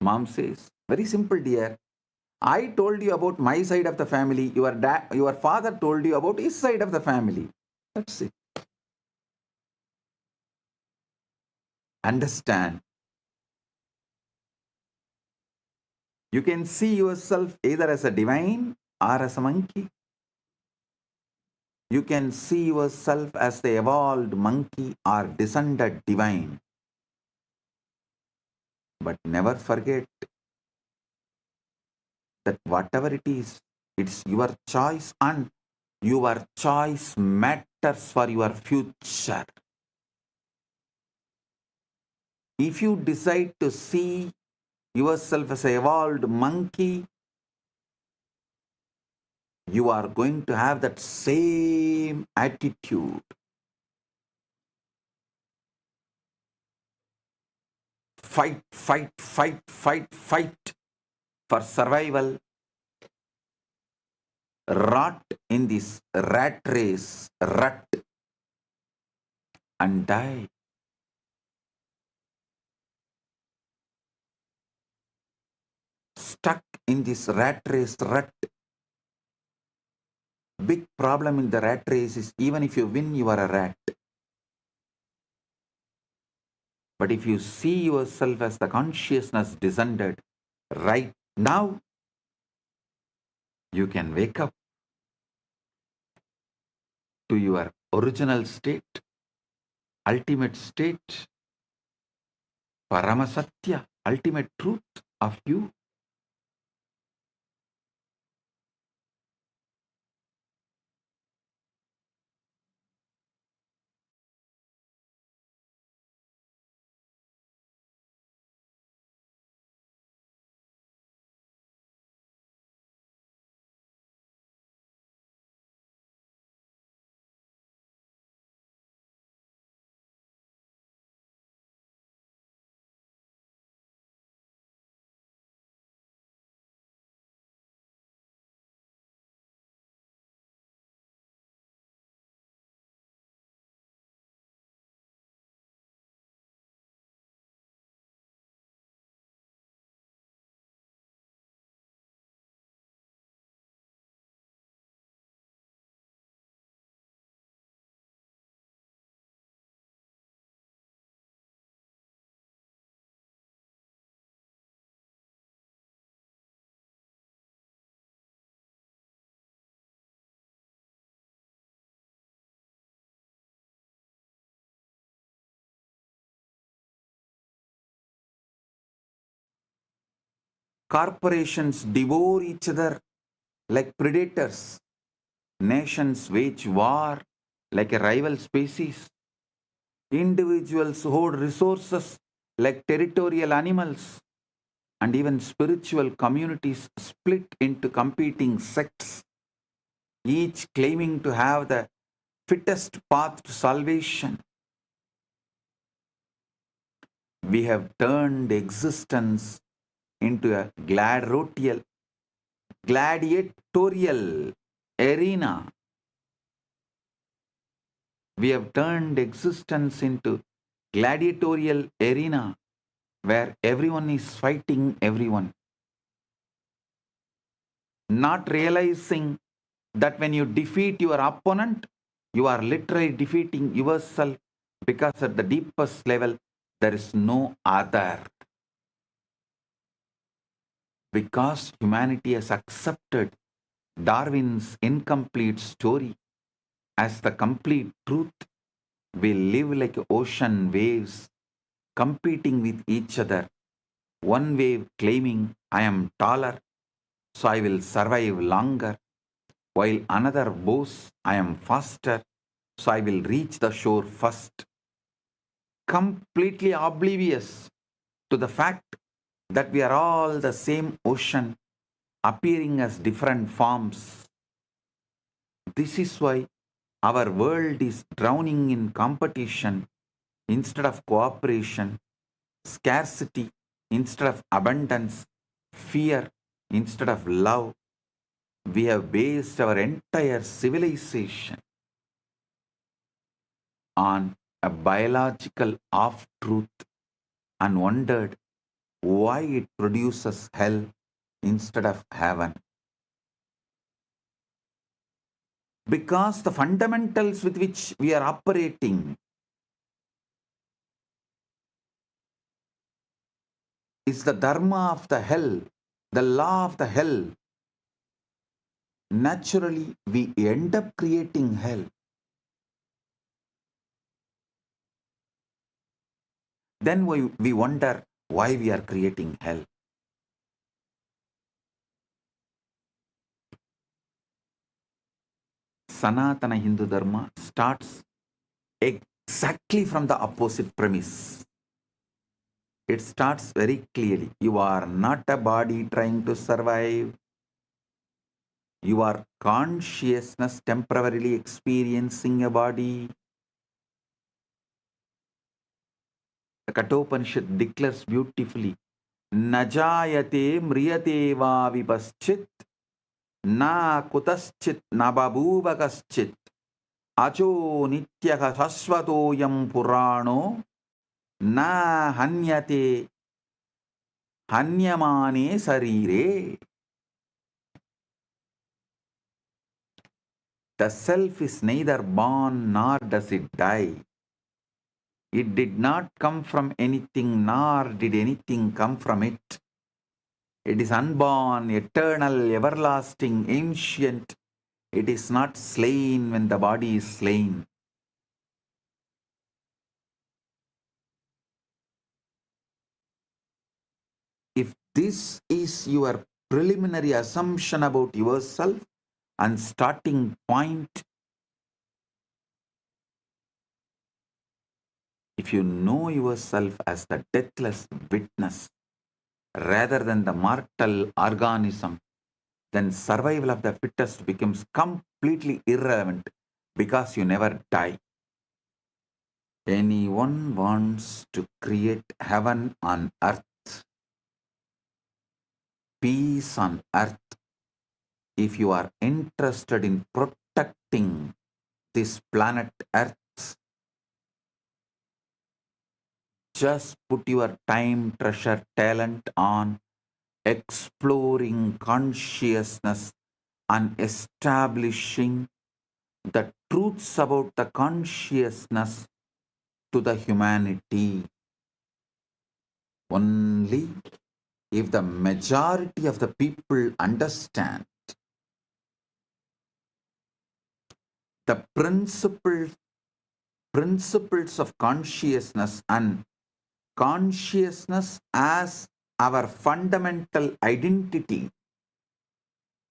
Mom says, "Very simple, dear. I told you about my side of the family. Your father told you about his side of the family. That's it." Understand. You can see yourself either as a divine or as a monkey. You can see yourself as the evolved monkey or descended divine. But never forget that whatever it is, it's your choice and your choice matters for your future. If you decide to see yourself as an evolved monkey, you are going to have that same attitude. Fight, fight, fight, fight, fight for survival, rot in this rat race, rut, and die. Stuck in this rat race, rut. Big problem in the rat race is even if you win, you are a rat. But if you see yourself as the consciousness descended right now, you can wake up to your original state, ultimate state, Paramasatya, ultimate truth of you. Corporations devour each other like predators. Nations wage war like a rival species. Individuals hoard resources like territorial animals. And even spiritual communities split into competing sects, each claiming to have the fittest path to salvation. We have turned existence into a gladiatorial arena. We have turned existence into gladiatorial arena where everyone is fighting everyone, not realizing that when you defeat your opponent, you are literally defeating yourself, because at the deepest level, there is no other. Because humanity has accepted Darwin's incomplete story as the complete truth, we live like ocean waves competing with each other. One wave claiming, I am taller, so I will survive longer, while another boasts, I am faster, so I will reach the shore first. Completely oblivious to the fact that we are all the same ocean appearing as different forms. This is why our world is drowning in competition instead of cooperation, scarcity instead of abundance, fear instead of love. We have based our entire civilization on a biological half truth and wondered why it produces hell instead of heaven. Because the fundamentals with which we are operating is the dharma of the hell, the law of the hell. Naturally, we end up creating hell. Then we wonder why we are creating hell. Sanatana Hindu Dharma starts exactly from the opposite premise. It starts very clearly. You are not a body trying to survive. You are consciousness temporarily experiencing a body. The Kathopanishad declares beautifully, Najayate mriyate va vipaschit Na kutaschit na babuvagaschit. Acho nityaka sasvatoyam purano. Na hanyate hanyamane sarire. The self is neither born nor does it die. It did not come from anything, nor did anything come from it. It is unborn, eternal, everlasting, ancient. It is not slain when the body is slain. If this is your preliminary assumption about yourself and starting point, if you know yourself as the deathless witness rather than the mortal organism, then survival of the fittest becomes completely irrelevant because you never die. Anyone wants to create heaven on earth, peace on earth, if you are interested in protecting this planet earth, just put your time, treasure, talent on exploring consciousness and establishing the truths about the consciousness to the humanity. Only if the majority of the people understand the principles of consciousness and consciousness as our fundamental identity,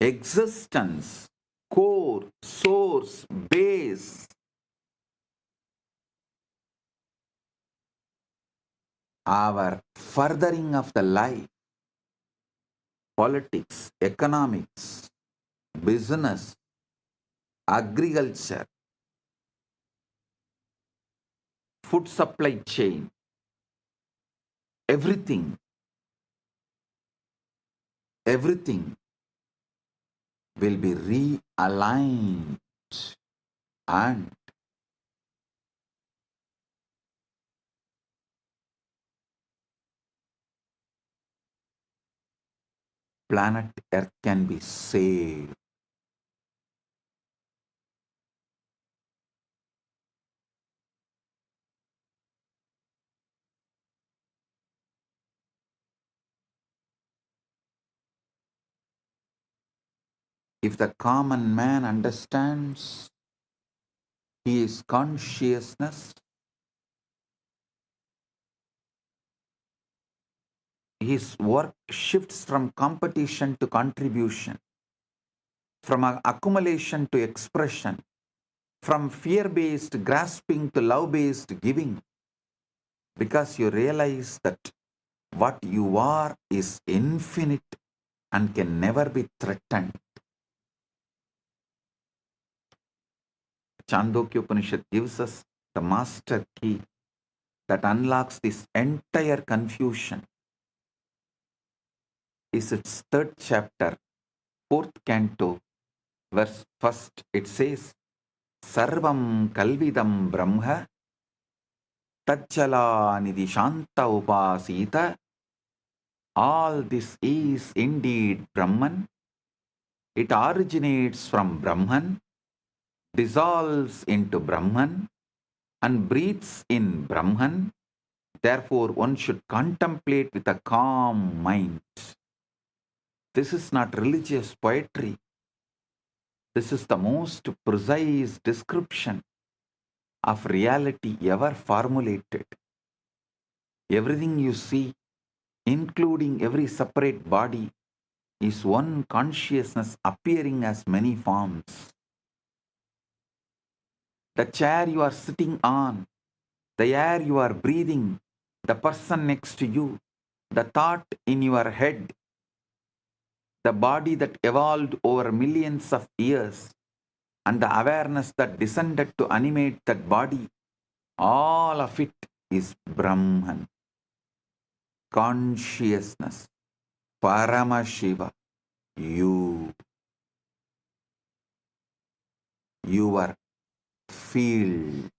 existence, core, source, base, our furthering of the life, politics, economics, business, agriculture, food supply chain, everything will be realigned and planet Earth can be saved. If the common man understands he is consciousness, his work shifts from competition to contribution, from accumulation to expression, from fear-based grasping to love-based giving, because you realize that what you are is infinite and can never be threatened. Chandogya Upanishad gives us the master key that unlocks this entire confusion. Is its third chapter, fourth canto, verse first. It says, Sarvam Kalvidam Brahma Tajjala Nidhi Shanta Upasita. All this is indeed Brahman. It originates from Brahman, dissolves into Brahman, and breathes in Brahman. Therefore, one should contemplate with a calm mind. This is not religious poetry. This is the most precise description of reality ever formulated. Everything you see, including every separate body, is one consciousness appearing as many forms. The chair you are sitting on, the air you are breathing, the person next to you, the thought in your head, the body that evolved over millions of years, and the awareness that descended to animate that body, all of it is Brahman. Consciousness, Paramashiva, you. your field.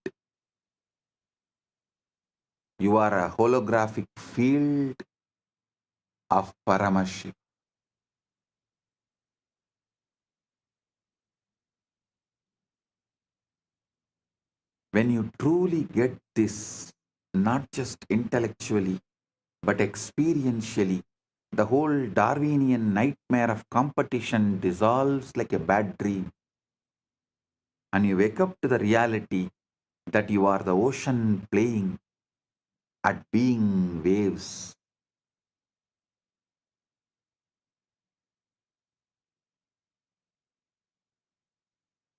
You are a holographic field of Paramashiva. When you truly get this, not just intellectually, but experientially, the whole Darwinian nightmare of competition dissolves like a bad dream. And you wake up to the reality that you are the ocean playing at being waves.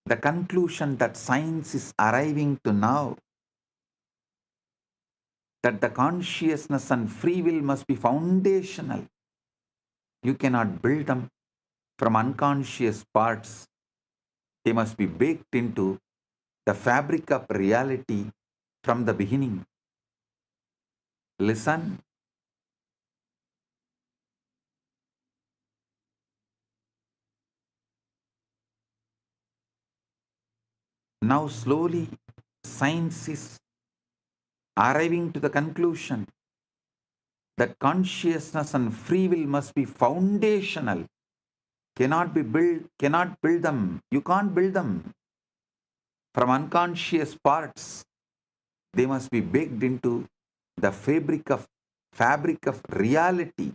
The conclusion that science is arriving to now, that the consciousness and free will must be foundational. You cannot build them from unconscious parts. They must be baked into the fabric of reality from the beginning. Listen. Now slowly science is arriving to the conclusion that consciousness and free will must be foundational. Cannot build them. You can't build them from unconscious parts. They must be baked into the fabric of reality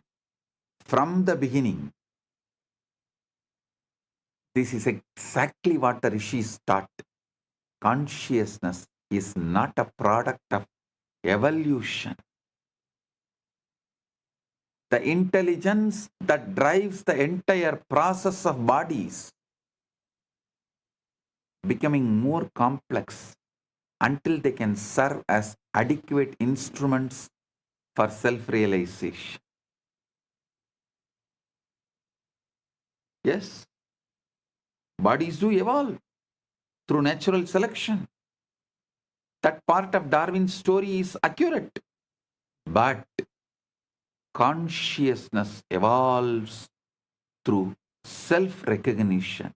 from the beginning. This is exactly what the rishis taught. Consciousness is not a product of evolution. The intelligence that drives the entire process of bodies becoming more complex until they can serve as adequate instruments for self-realization. Yes, bodies do evolve through natural selection. That part of Darwin's story is accurate. But consciousness evolves through self-recognition,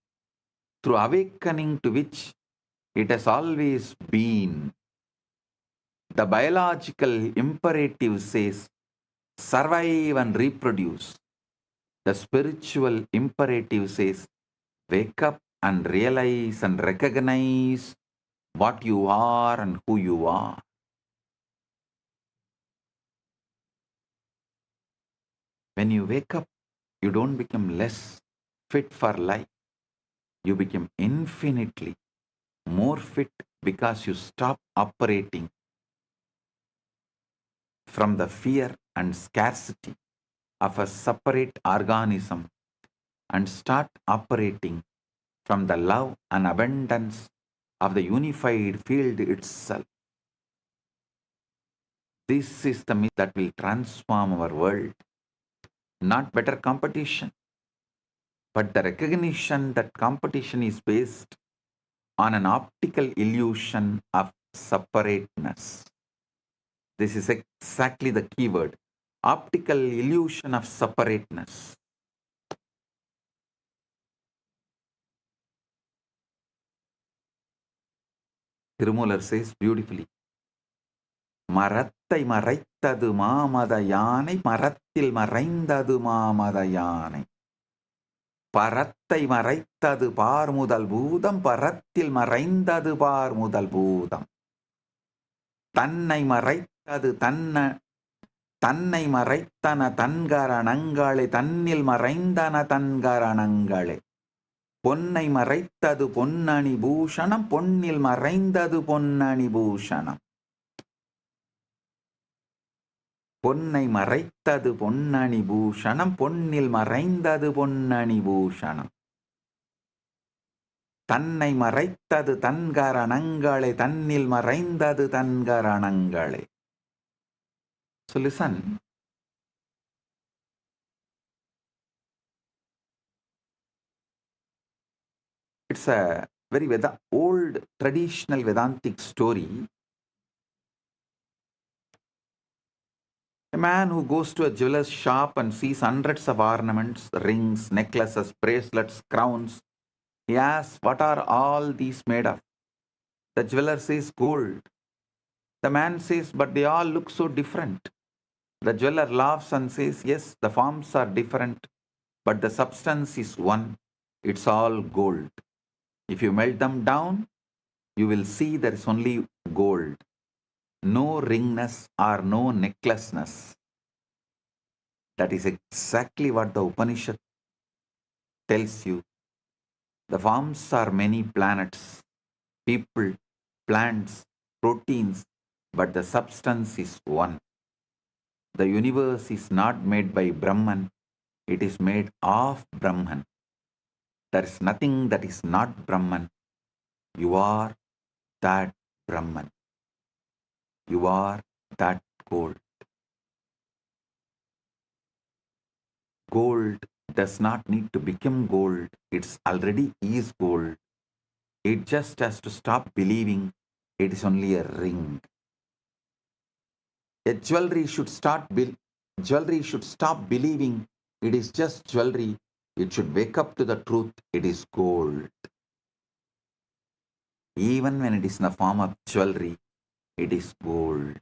through awakening to which it has always been. The biological imperative says, survive and reproduce. The spiritual imperative says, wake up and realize and recognize what you are and who you are. When you wake up, you don't become less fit for life. You become infinitely more fit because you stop operating from the fear and scarcity of a separate organism and start operating from the love and abundance of the unified field itself. This is the myth that will transform our world. Not better competition, but the recognition that competition is based on an optical illusion of separateness. This is exactly the key word. Optical illusion of separateness. Tirumular says beautifully, மரத்தை மறைத்தது மாமத யானை மரத்தில் மறைந்தது மாமத யானை பரத்தை மறைத்தது பார் முதல் பூதம் பரத்தில் மறைந்தது பார் முதல் பூதம் தன்னை மறைத்தது தன்னை மறைத்தன தன்கரணங்களே தன்னில் மறைந்தன தன்கரணங்களே பொன்னை மறைத்தது பொன்னணி பூஷணம் பொன்னில் மறைந்தது பொன்னணி பூஷணம் பொன்னை மறைத்தது பொன்னணி பூஷணம் பொன்னில் மறைந்தது பொன்னணி பூஷணம் தன்னை மறைத்தது தன்கரணங்களே தன்னில் மறைந்தது தன்கரணங்களே. So listen. It's a very old traditional Vedantic story. A man who goes to a jeweler's shop and sees hundreds of ornaments, rings, necklaces, bracelets, crowns He asks, what are all these made of? The jeweler says, gold. The man says, but they all look so different. The jeweler laughs and says, yes, the forms are different, but the substance is one. It's all gold. If you melt them down, you will see there is only gold. No ringness or no necklaceness. That is exactly what the Upanishad tells you. The forms are many planets, people, plants, proteins, but the substance is one. The universe is not made by Brahman, it is made of Brahman. There is nothing that is not Brahman. You are that Brahman. You are that gold. Gold does not need to become gold. It's already is gold. It just has to stop believing it is only a ring. A jewelry should stop believing it is just jewelry. It should wake up to the truth. It is gold. Even when it is in the form of jewelry, it is gold.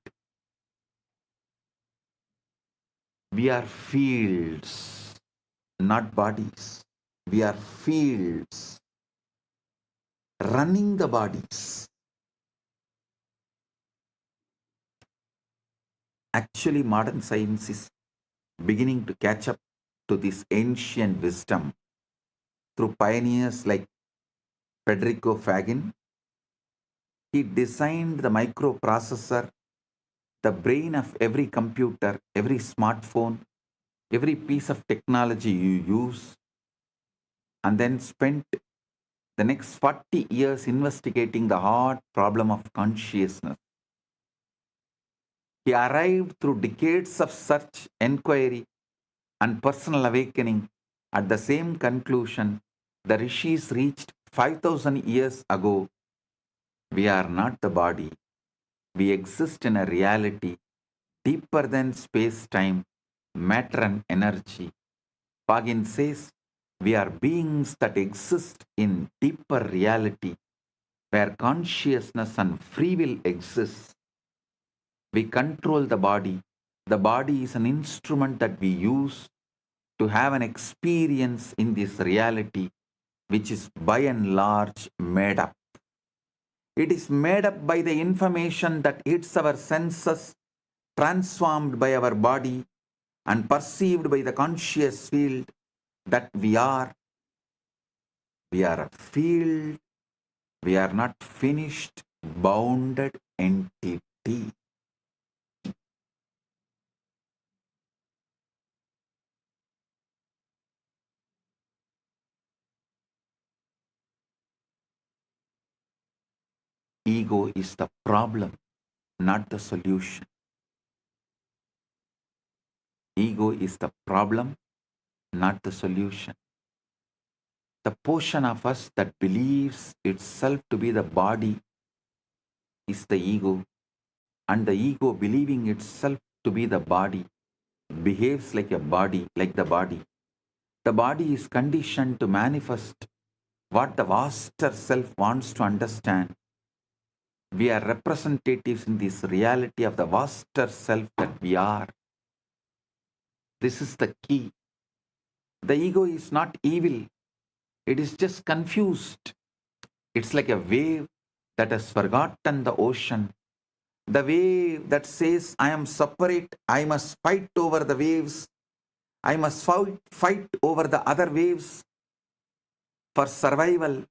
We are fields, not bodies. We are fields running the bodies. Actually, modern science is beginning to catch up to this ancient wisdom through pioneers like Federico Fagin. He designed the microprocessor, the brain of every computer, every smartphone, every piece of technology you use, and then spent the next 40 years investigating the hard problem of consciousness. He arrived through decades of search, inquiry, and personal awakening at the same conclusion the rishis reached 5,000 years ago. We are not the body. We exist in a reality deeper than space-time, matter and energy. Pagin says, we are beings that exist in deeper reality where consciousness and free will exist. We control the body. The body is an instrument that we use to have an experience in this reality, which is by and large made up. It is made up by the information that hits our senses, transformed by our body, and perceived by the conscious field that we are. We are a field. We are not finished, bounded entity. Ego is the problem, not the solution. Ego is the problem, not the solution. The portion of us that believes itself to be the body is the ego, and the ego believing itself to be the body behaves like a body, like the body. The body is conditioned to manifest what the vaster self wants to understand. We are representatives in this reality of the vaster self that we are. This is the key. The ego is not evil. It is just confused. It's like a wave that has forgotten the ocean. The wave that says, I am separate, I must fight over the waves. I must fight over the other waves for survival.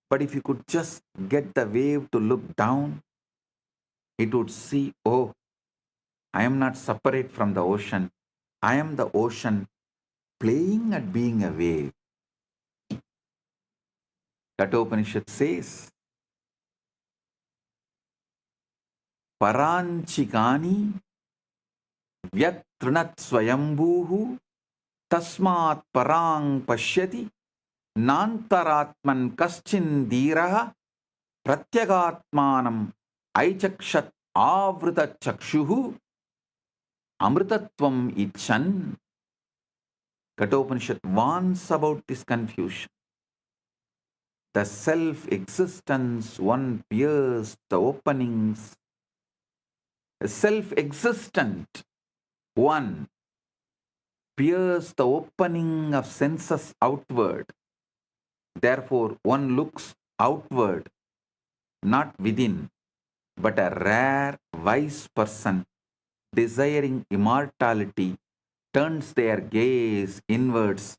But if you could just get the wave to look down, it would see, oh, I am not separate from the ocean. I am the ocean playing at being a wave. Kathopanishad says, Paranchikani Vyatrinat Swayambhuhu Tasmat Parang Pashyati Nantaratman Kaschin Dhiraha Pratyagatmanam Aichakshat Avrita Chakshuhu Amritatvam Ichan. Kathopanishad warns about this confusion. the self-existence one pierces the openings. A self-existent one pierces the opening of senses outward. Therefore, one looks outward, not within, but a rare, wise person desiring immortality turns their gaze inwards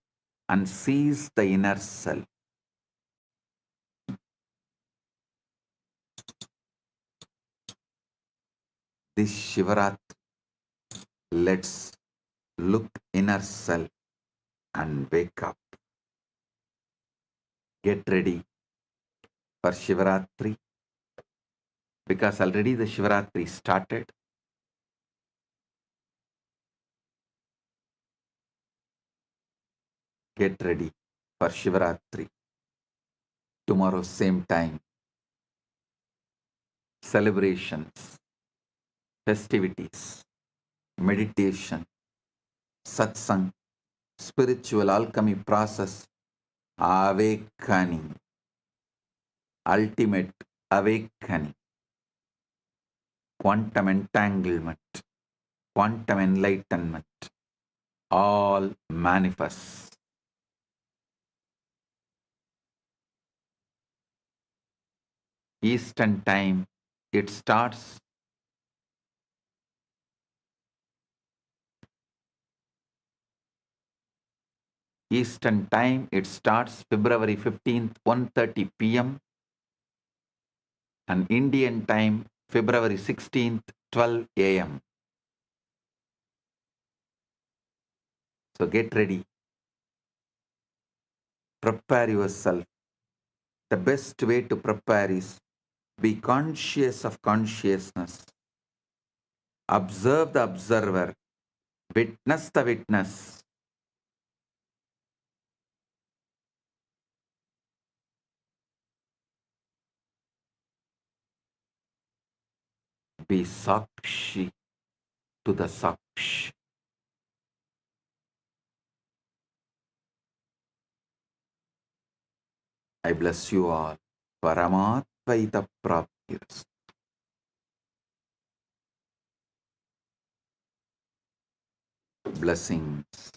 and sees the inner self. This Shivaratri, let's look inner self and wake up. Get ready for Shivaratri, because already the Shivaratri started. Get ready for Shivaratri. Tomorrow, same time. Celebrations, festivities, meditation, satsang, spiritual alchemy process, awakening, ultimate awakening, quantum entanglement, quantum enlightenment, all manifest. Eastern time, it starts Eastern time, it starts February 15th, 1:30 p.m. and Indian time, February 16th, 12 a.m. So get ready. Prepare yourself. The best way to prepare is be conscious of consciousness. Observe the observer. Witness the witness. Be Sakshi to the Sakshi. I bless you all. Paramatvaita Praptiras. Blessings.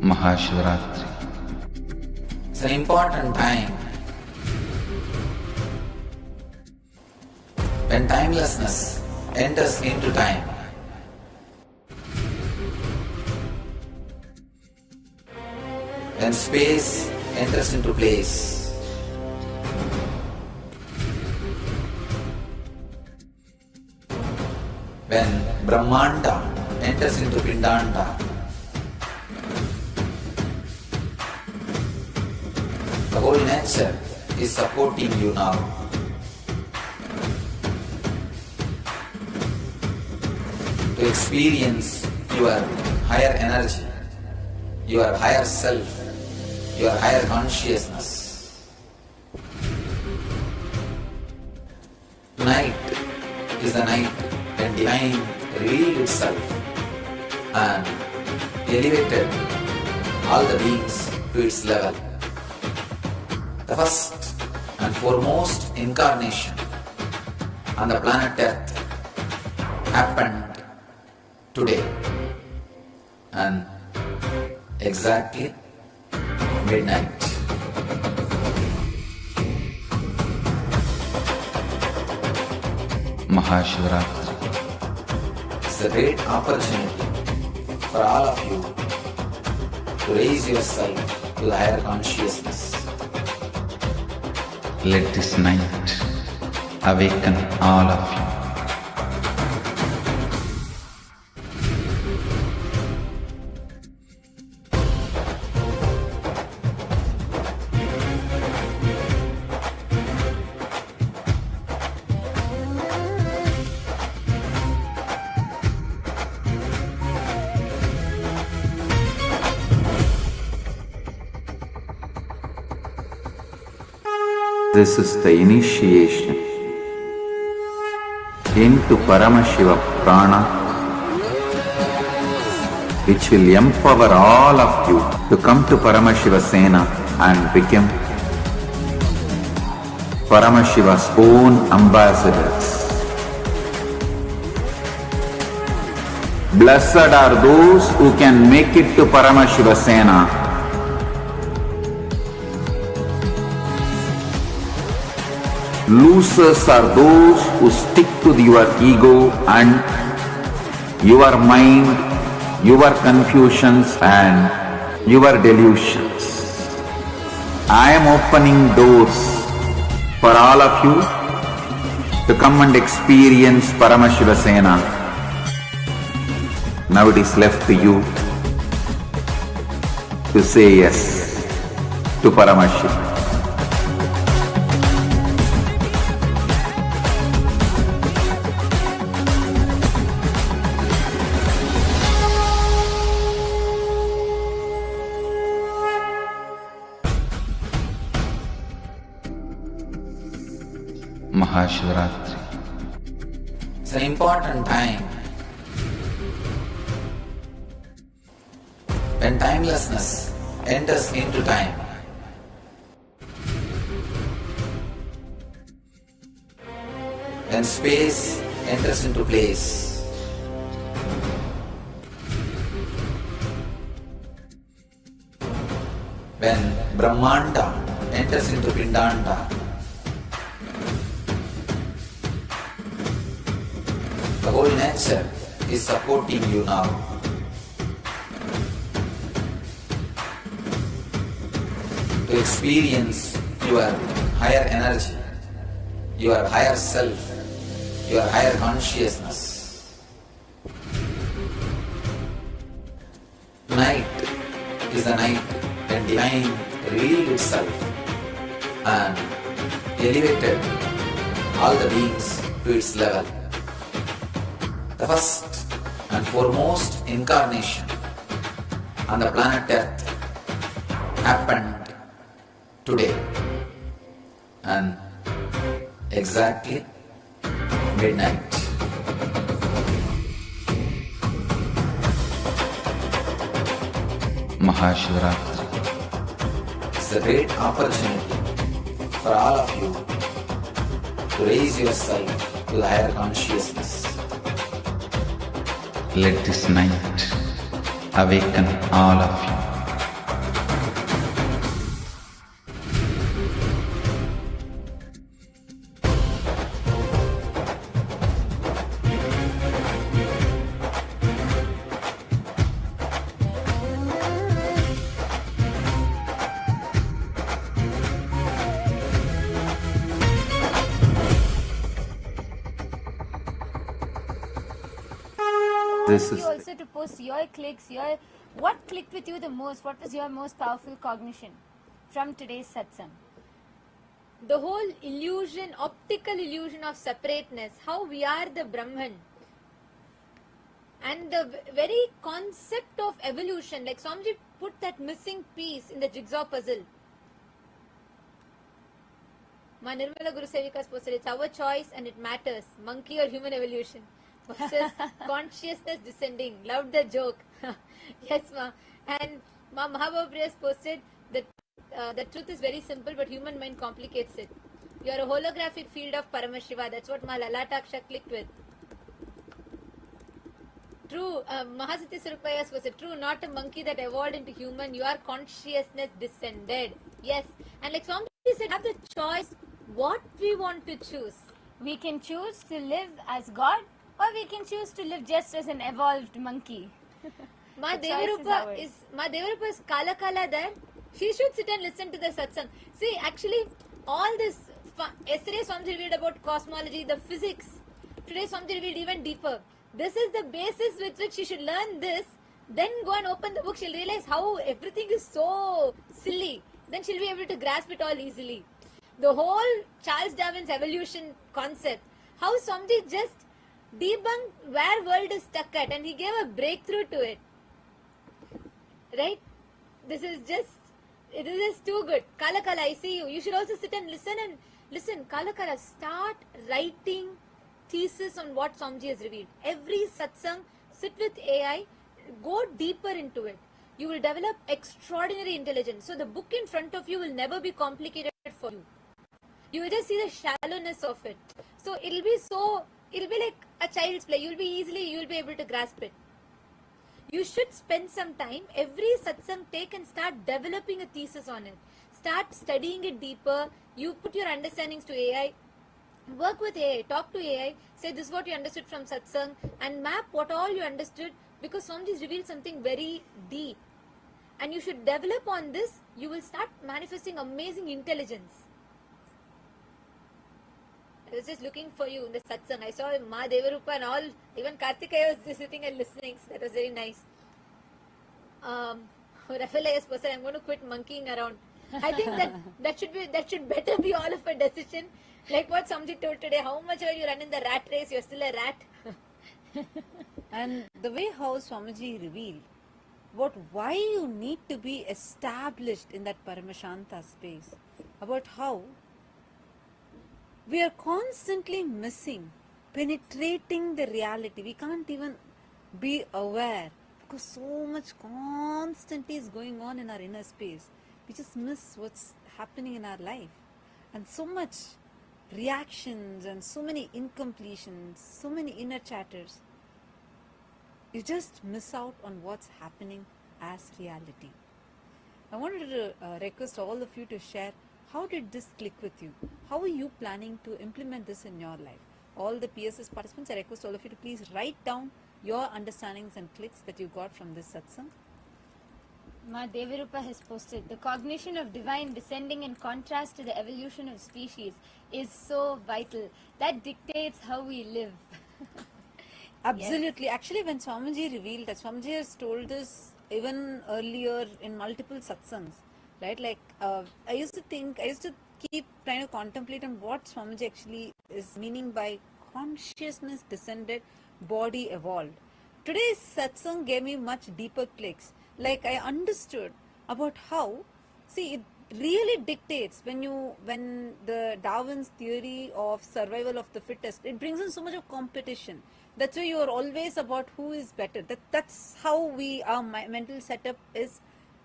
Maha Shivaratri. It's an important time when timelessness enters into time. When space enters into place. When Brahmanda enters into Pindanda. The whole nature is supporting you now. To experience your higher energy, your higher self, your higher consciousness. Tonight is the night when Divine revealed itself and elevated all the beings to its level. The first and foremost incarnation on the planet Earth happened today, and exactly midnight. Maha Shivaratri. It's a great opportunity for all of you to raise yourself to the higher consciousness. Let this night awaken all of you. This is the initiation into Paramashiva Prana, which will empower all of you to come to Paramashiva Sena and become Paramashiva's own ambassadors. Blessed are those who can make it to Paramashiva Sena. Losers are those who stick to your ego and your mind, your confusions and your delusions. I am opening doors for all of you to come and experience Paramashiva Sena. Now it is left to you to say yes to Paramashiva. Maha Shivaratri. It's an important time when timelessness enters into time. When space enters into place. When Brahmanda enters into Pindanda. The whole nature is supporting you now. To experience your higher energy, your higher self, your higher consciousness. Tonight is the night when divine revealed itself and elevated all the beings to its level. The first and foremost incarnation on the planet Earth happened today and exactly midnight. Maha Shivaratri. It's a great opportunity for all of you to raise yourself to the higher consciousness. Let this night awaken all of you. This You is also to post your clicks, what clicked with you the most? What was your most powerful cognition from today's satsang? The whole illusion, optical illusion of separateness, how we are the Brahman, and the very concept of evolution, like Swamiji put that missing piece in the jigsaw puzzle. My Nirmala Guru Sevikas posted, it's our choice and it matters, monkey or human evolution versus consciousness descending. Loved the joke. Yes, ma. And Ma Mahabhav posted that the truth is very simple, but human mind complicates it. You are a holographic field of Paramashiva. That's what Ma Lalataksha clicked with. True, Mahasati Surupayas was true, not a monkey that evolved into human. You are consciousness descended. Yes. And like Swami said, have the choice what we want to choose. We can choose to live as God, or we can choose to live just as an evolved monkey. Ma Devarupa is Kala Kala there. She should sit and listen to the satsang. See, actually, all this, yesterday Swamiji revealed about cosmology, the physics. Today Swamiji revealed even deeper. This is the basis with which she should learn this. Then go and open the book. She'll realize how everything is so silly. Then she'll be able to grasp it all easily. The whole Charles Darwin's evolution concept. How Swamiji just debunked where world is stuck at, and he gave a breakthrough to it. Right? This is just It is too good. Kala Kala, I see you. You should also sit and listen. Kala Kala, start writing thesis on what Swamiji has revealed. Every satsang, sit with AI, go deeper into it. You will develop extraordinary intelligence. So the book in front of you will never be complicated for you. You will just see the shallowness of it. So it'll be like a child's play. You'll be able to grasp it. You should spend some time, every satsang take and start developing a thesis on it. Start studying it deeper. You put your understandings to AI. Work with AI. Talk to AI. Say this is what you understood from satsang and map what all you understood, because Swamiji's revealed something very deep. And you should develop on this. You will start manifesting amazing intelligence. I was just looking for you in the satsang. I saw Ma Devarupa and all. Even Karthikeya was just sitting and listening. So that was very nice. Rafael is person. I'm going to quit monkeying around. I think that should better be all of a decision. Like what Swamiji told today. How much are you running the rat race? You're still a rat. And the way how Swamiji revealed about why you need to be established in that Paramashanta space, about how we are constantly missing, penetrating the reality. We can't even be aware because so much constantly is going on in our inner space. We just miss what's happening in our life. And so much reactions and so many incompletions, so many inner chatters. You just miss out on what's happening as reality. I wanted to request all of you to share, how did this click with you? How are you planning to implement this in your life? All the PSS participants, I request all of you to please write down your understandings and clicks that you got from this satsang. Ma Devarupa has posted, the cognition of divine descending in contrast to the evolution of species is so vital. That dictates how we live. Absolutely. Yes. Actually, when Swamiji revealed that, Swamiji has told this even earlier in multiple satsangs, right? Like, I used to keep trying to contemplate on what Swamiji actually is meaning by consciousness descended, body evolved. Today's satsang gave me much deeper clicks. Like, I understood about how, see, it really dictates when the Darwin's theory of survival of the fittest, it brings in so much of competition. That's why you are always about who is better. That's how our mental setup is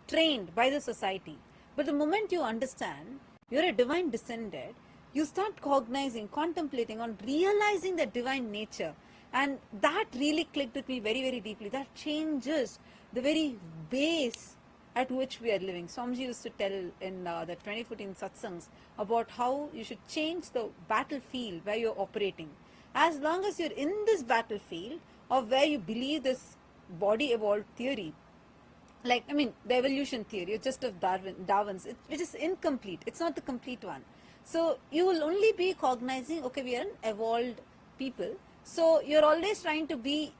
trained by the society. But the moment you understand you're a divine descended, you start cognizing, contemplating on realizing the divine nature. And that really clicked with me very, very deeply. That changes the very base at which we are living. Swamiji used to tell in the 2014 satsangs about how you should change the battlefield where you're operating. As long as you're in this battlefield of where you believe this body evolved theory, like, I mean, the evolution theory, just of Darwin's, which is incomplete. It's not the complete one. So you will only be cognizing, okay, we are an evolved people. So you're always trying to be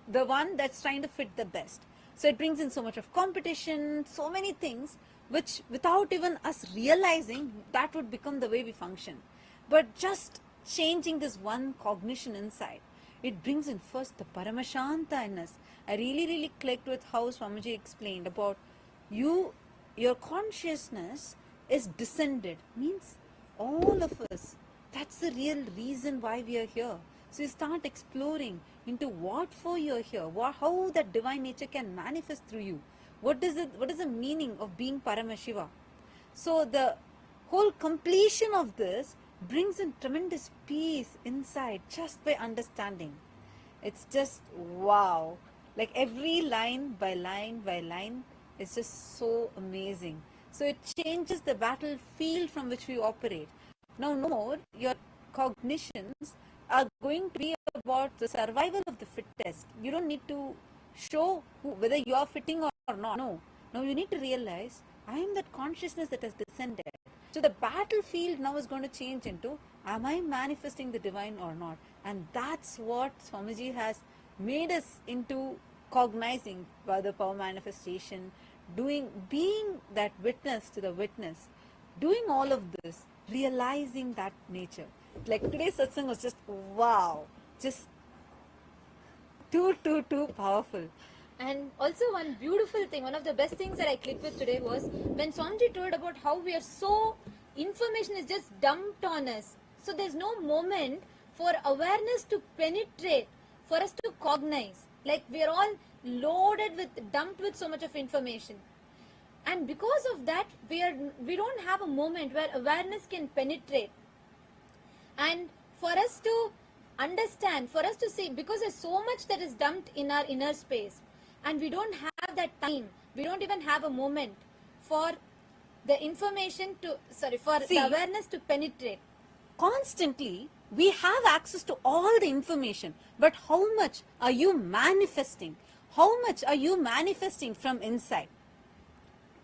the one that's trying to fit the best. So it brings in so much of competition, so many things, which without even us realizing, that would become the way we function. But just changing this one cognition inside, it brings in first the Paramashanta in us. I really, really clicked with how Swamiji explained about your consciousness is descended, means all of us. That's the real reason why we are here. So you start exploring into what for you're here, how that divine nature can manifest through you. What is the meaning of being Paramashiva? So the whole completion of this brings in tremendous peace inside just by understanding. It's just wow. Like every line by line by line is just so amazing. So it changes the battlefield from which we operate. Now, no more your cognitions are going to be about the survival of the fittest. You don't need to show whether you are fitting or not. No. Now you need to realize, I am that consciousness that has descended. So the battlefield now is going to change into, am I manifesting the divine or not? And that's what Swamiji has made us into, cognizing by the power manifestation, being that witness to the witness, doing all of this, realizing that nature. Like today's satsang was just wow, just too powerful. And also one beautiful thing, one of the best things that I clicked with today was when Swamiji told about how we are so, information is just dumped on us. So there's no moment for awareness to penetrate, for us to cognize. Like we are all loaded with, dumped with so much of information. And because of that, we don't have a moment where awareness can penetrate. And for us to understand, for us to see, because there's so much that is dumped in our inner space, and we don't have that time, we don't even have a moment for the information to, for the awareness to penetrate. Constantly, we have access to all the information, but how much are you manifesting? How much are you manifesting from inside?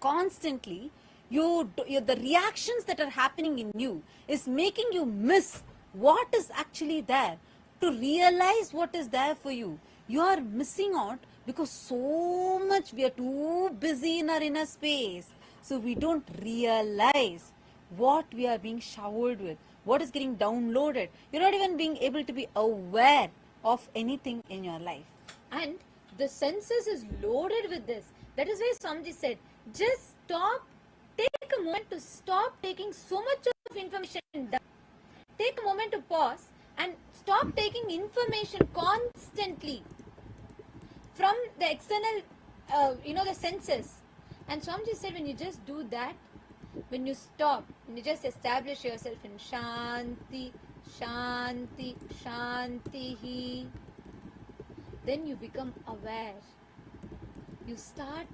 Constantly, the reactions that are happening in you is making you miss what is actually there. To realize what is there for you, you are missing out because so much we are too busy in our inner space. So we don't realize what we are being showered with, what is getting downloaded. You're not even being able to be aware of anything in your life. And the senses is loaded with this. That is why Swamiji said, just stop, take a moment to stop taking so much of information down. Take a moment to pause and stop taking information constantly from the external, the senses. And Swamiji said, when you just do that, when you stop, when you just establish yourself in Shanti, Shanti, Shanti, then you become aware. You start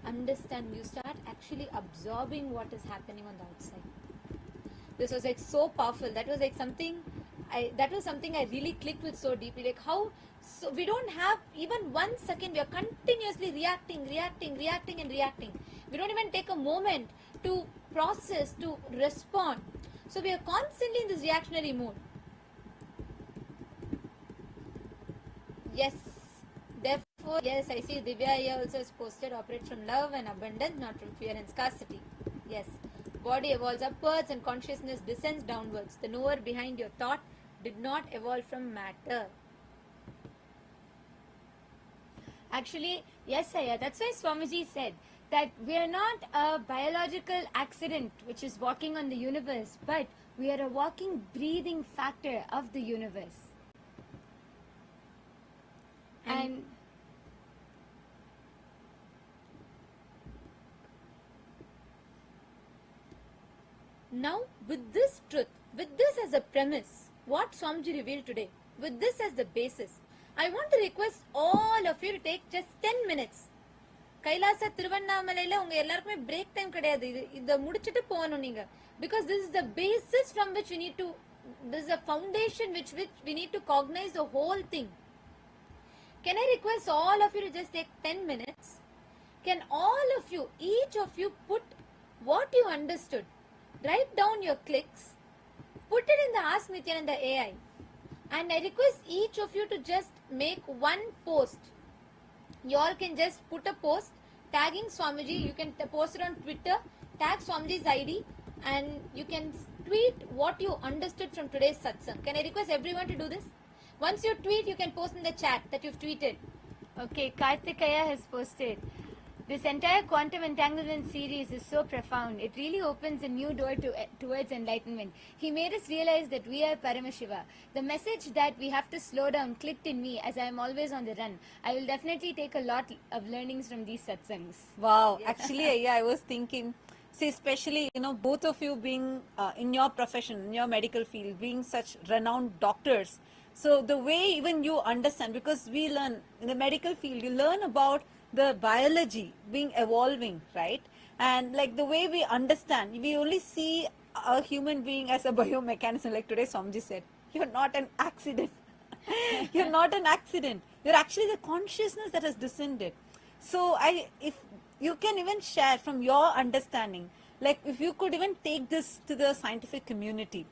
understanding, you start actually absorbing what is happening on the outside. This was like so powerful. That was like something I really clicked with so deeply. Like how, so we don't have even 1 second, we are continuously reacting. We don't even take a moment to process, to respond. So we are constantly in this reactionary mode. Yes. Therefore, yes, I see Divya here also has posted, operate from love and abundance, not from fear and scarcity. Yes. Body evolves upwards and consciousness descends downwards. The knower behind your thought did not evolve from matter. Actually, yes, Aya, that's why Swamiji said that we are not a biological accident which is walking on the universe, but we are a walking, breathing factor of the universe. And now, with this truth, with this as a premise, what Swamiji revealed today, with this as the basis, I want to request all of you to take just 10 minutes. Kailasa திருவண்ணாமலையில உங்க எல்லாருக்குமே break time கிடையாது. இத முடிச்சிட்டு போகணும் நீங்க. Because this is the basis from which we need to, this is a foundation which we need to cognize the whole thing. Can I request all of you to just take 10 minutes? Can all of you, each of you, put what you understood? Write down your clicks, put it in the Ask Nithyananda AI, and I request each of you to just make one post. You all can just put a post tagging Swamiji. You can post it on Twitter, tag Swamiji's ID, and you can tweet what you understood from today's satsang. Can I request everyone to do this? Once you tweet, you can post in the chat that you've tweeted. Okay, Karthikaya has posted. This entire quantum entanglement series is so profound. It really opens a new door towards enlightenment. He made us realize that we are Paramashiva. The message that we have to slow down clicked in me as I am always on the run. I will definitely take a lot of learnings from these satsangs. Wow. Yeah. Actually, yeah, I was thinking, see, especially, both of you being in your profession, in your medical field, being such renowned doctors. So the way even you understand, because we learn in the medical field, you learn about the biology being evolving, right? And like the way we understand, we only see a human being as a biomechanism. Like today Swamiji said, you're not an accident. You're not an accident. You're actually the consciousness that has descended. So if you can even share from your understanding, like if you could even take this to the scientific community,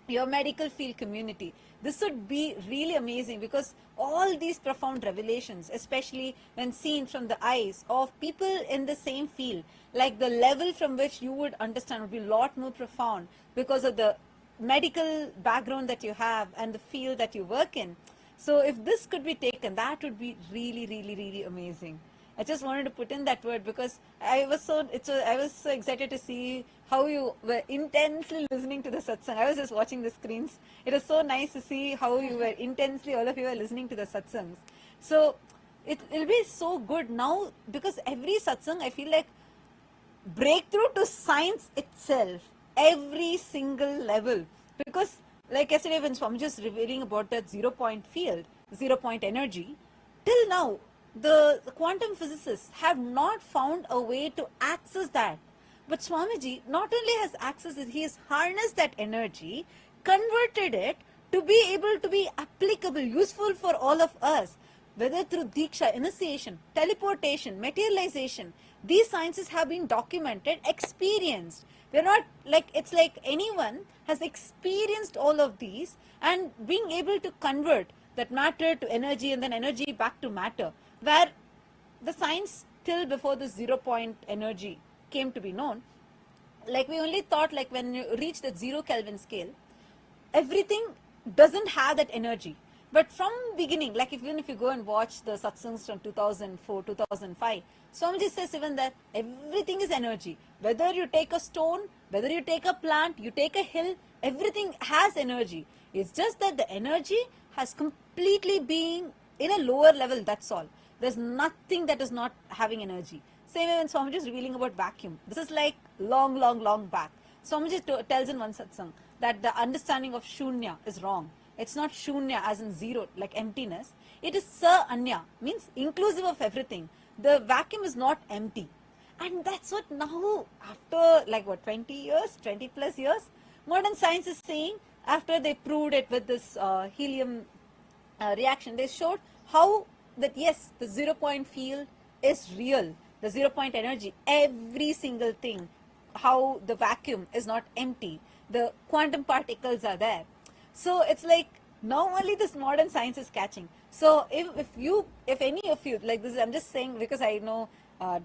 your medical field community, this would be really amazing, because all these profound revelations, especially when seen from the eyes of people in the same field, like the level from which you would understand would be a lot more profound because of the medical background that you have and the field that you work in. So if this could be taken, that would be really, really, really amazing. I just wanted to put in that word because I was so excited to see how you were intensely listening to the satsang. I was just watching the screens. It was so nice to see how you were intensely, all of you were listening to the satsangs. So it'll be so good now because every satsang I feel like breakthrough to science itself, every single level. Because like yesterday when Swamiji was revealing about that 0 point field, 0 point energy, till now the quantum physicists have not found a way to access that. But Swamiji not only has accessed it, he has harnessed that energy, converted it to be able to be applicable, useful for all of us, whether through Diksha, initiation, teleportation, materialization. These sciences have been documented, experienced. We're not like, it's like anyone has experienced all of these and being able to convert that matter to energy and then energy back to matter, where the science till before this 0 point energy came to be known, like we only thought like when you reach the 0 Kelvin scale, everything doesn't have that energy. But from beginning, like even if you go and watch the satsangs from 2004, 2005, Swamiji says even that everything is energy. Whether you take a stone, whether you take a plant, you take a hill, everything has energy. It's just that the energy has completely been in a lower level, that's all. There's nothing that is not having energy. Same way when Swamiji is revealing about vacuum. This is like long back. Swamiji tells in one satsang that the understanding of shunya is wrong. It's not shunya as in zero, like emptiness. It is sa anya, means inclusive of everything. The vacuum is not empty. And that's what now, after like what, 20 years, 20 plus years, modern science is saying, after they proved it with this helium reaction, they showed how that yes, the 0 point field is real. The 0 point energy, every single thing, how the vacuum is not empty. The quantum particles are there. So it's like now only this modern science is catching. So if any of you, like this, I'm just saying because I know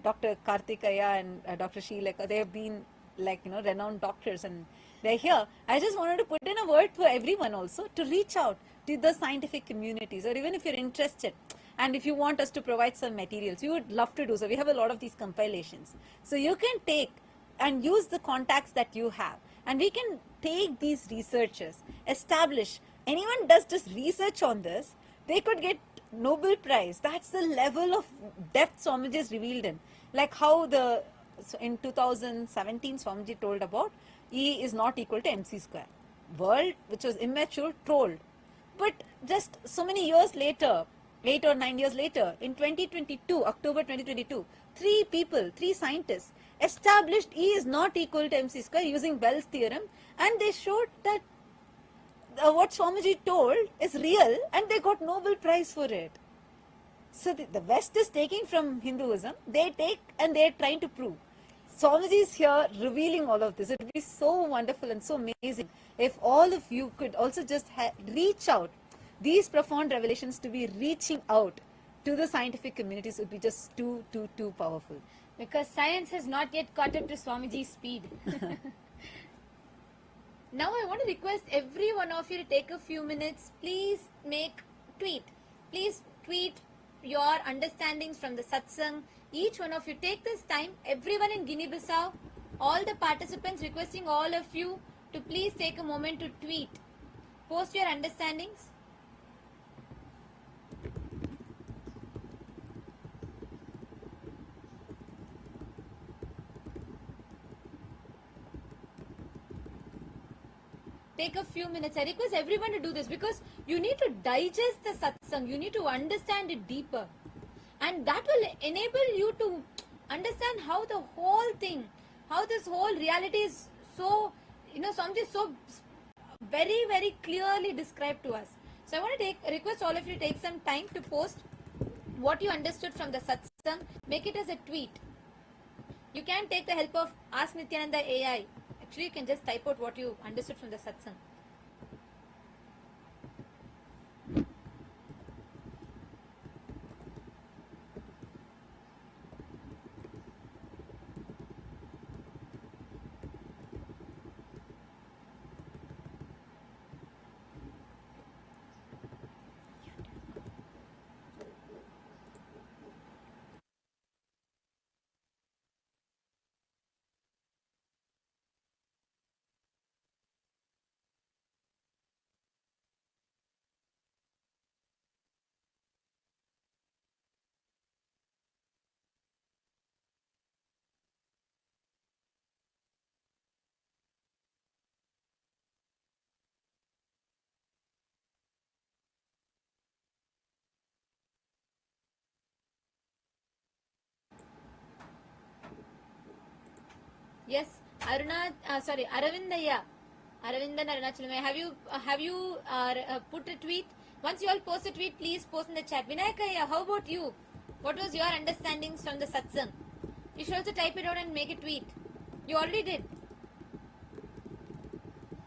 Dr. Karthikaya and Dr. Sheelaka, they have been like, renowned doctors and they're here. I just wanted to put in a word for everyone also to reach out to the scientific communities, or even if you're interested and if you want us to provide some materials, we would love to do so. We have a lot of these compilations. So you can take and use the contacts that you have, and we can take these researchers, establish, anyone does just research on this, they could get Nobel Prize. That's the level of depth Swamiji is revealed in. Like how in 2017 Swamiji told about E is not equal to mc square. World, which was immature, told. But just so many years later, 8 or 9 years later, in 2022, October 2022, three scientists established E is not equal to mc square using Bell's theorem, and they showed that what Swamiji told is real, and they got Nobel Prize for it. So the West is taking from Hinduism, they take and they're trying to prove. Swamiji is here revealing all of this. It would be so wonderful and so amazing if all of you could also just reach out. These profound revelations to be reaching out to the scientific communities would be just too powerful. Because science has not yet caught up to Swamiji's speed. Now I want to request every one of you to take a few minutes. Please tweet your understandings from the satsang. Each one of you take this time. Everyone in Guinea-Bissau, all the participants, requesting all of you to please take a moment to tweet. Post your understandings. Take a few minutes. I request everyone to do this because you need to digest the satsang. You need to understand it deeper. And that will enable you to understand how the whole thing, how this whole reality is so, something so very, very clearly described to us. So I want to request all of you to take some time to post what you understood from the satsang. Make it as a tweet. You can take the help of Ask Nithyananda AI. Actually, you can just type out what you understood from the satsang. Yes, Aravindaya. Aravindan Arunachalam. Have you put a tweet? Once you all post a tweet, please post in the chat. Vinayakaya, how about you? What was your understandings from the satsang? You should also type it out and make a tweet. You already did.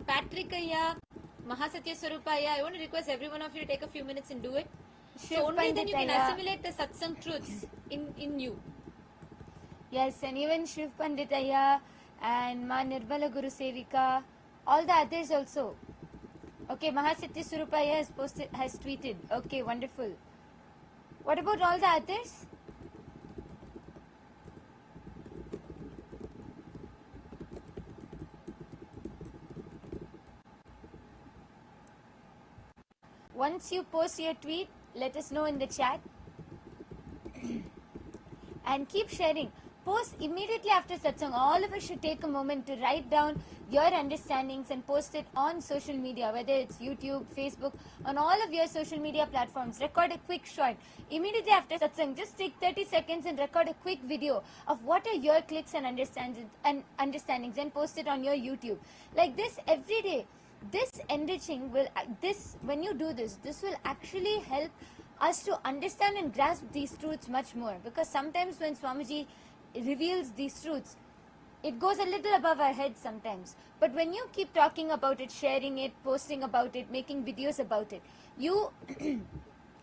Patrickaya, Mahasatya Swarupaya, I want to request every one of you to take a few minutes and do it. So only then you can assimilate the satsang truths in you. Yes, and even Shiv Panditaya and Ma Nirbala Guru Sevika, all the others also. Okay, Mahasatya Surupaya has tweeted. Okay, wonderful. What about all the others? Once you post your tweet, let us know in the chat. And keep sharing. Post immediately after satsang. All of us should take a moment to write down your understandings and post it on social media, whether it's YouTube, Facebook, on all of your social media platforms. Record a quick short. Immediately after satsang, just take 30 seconds and record a quick video of what are your clicks and understandings and post it on your YouTube. Like this every day. This enriching will, when you do this will actually help us to understand and grasp these truths much more, because sometimes when Swamiji reveals these truths, it goes a little above our heads sometimes. But when you keep talking about it, sharing it, posting about it, making videos about it, you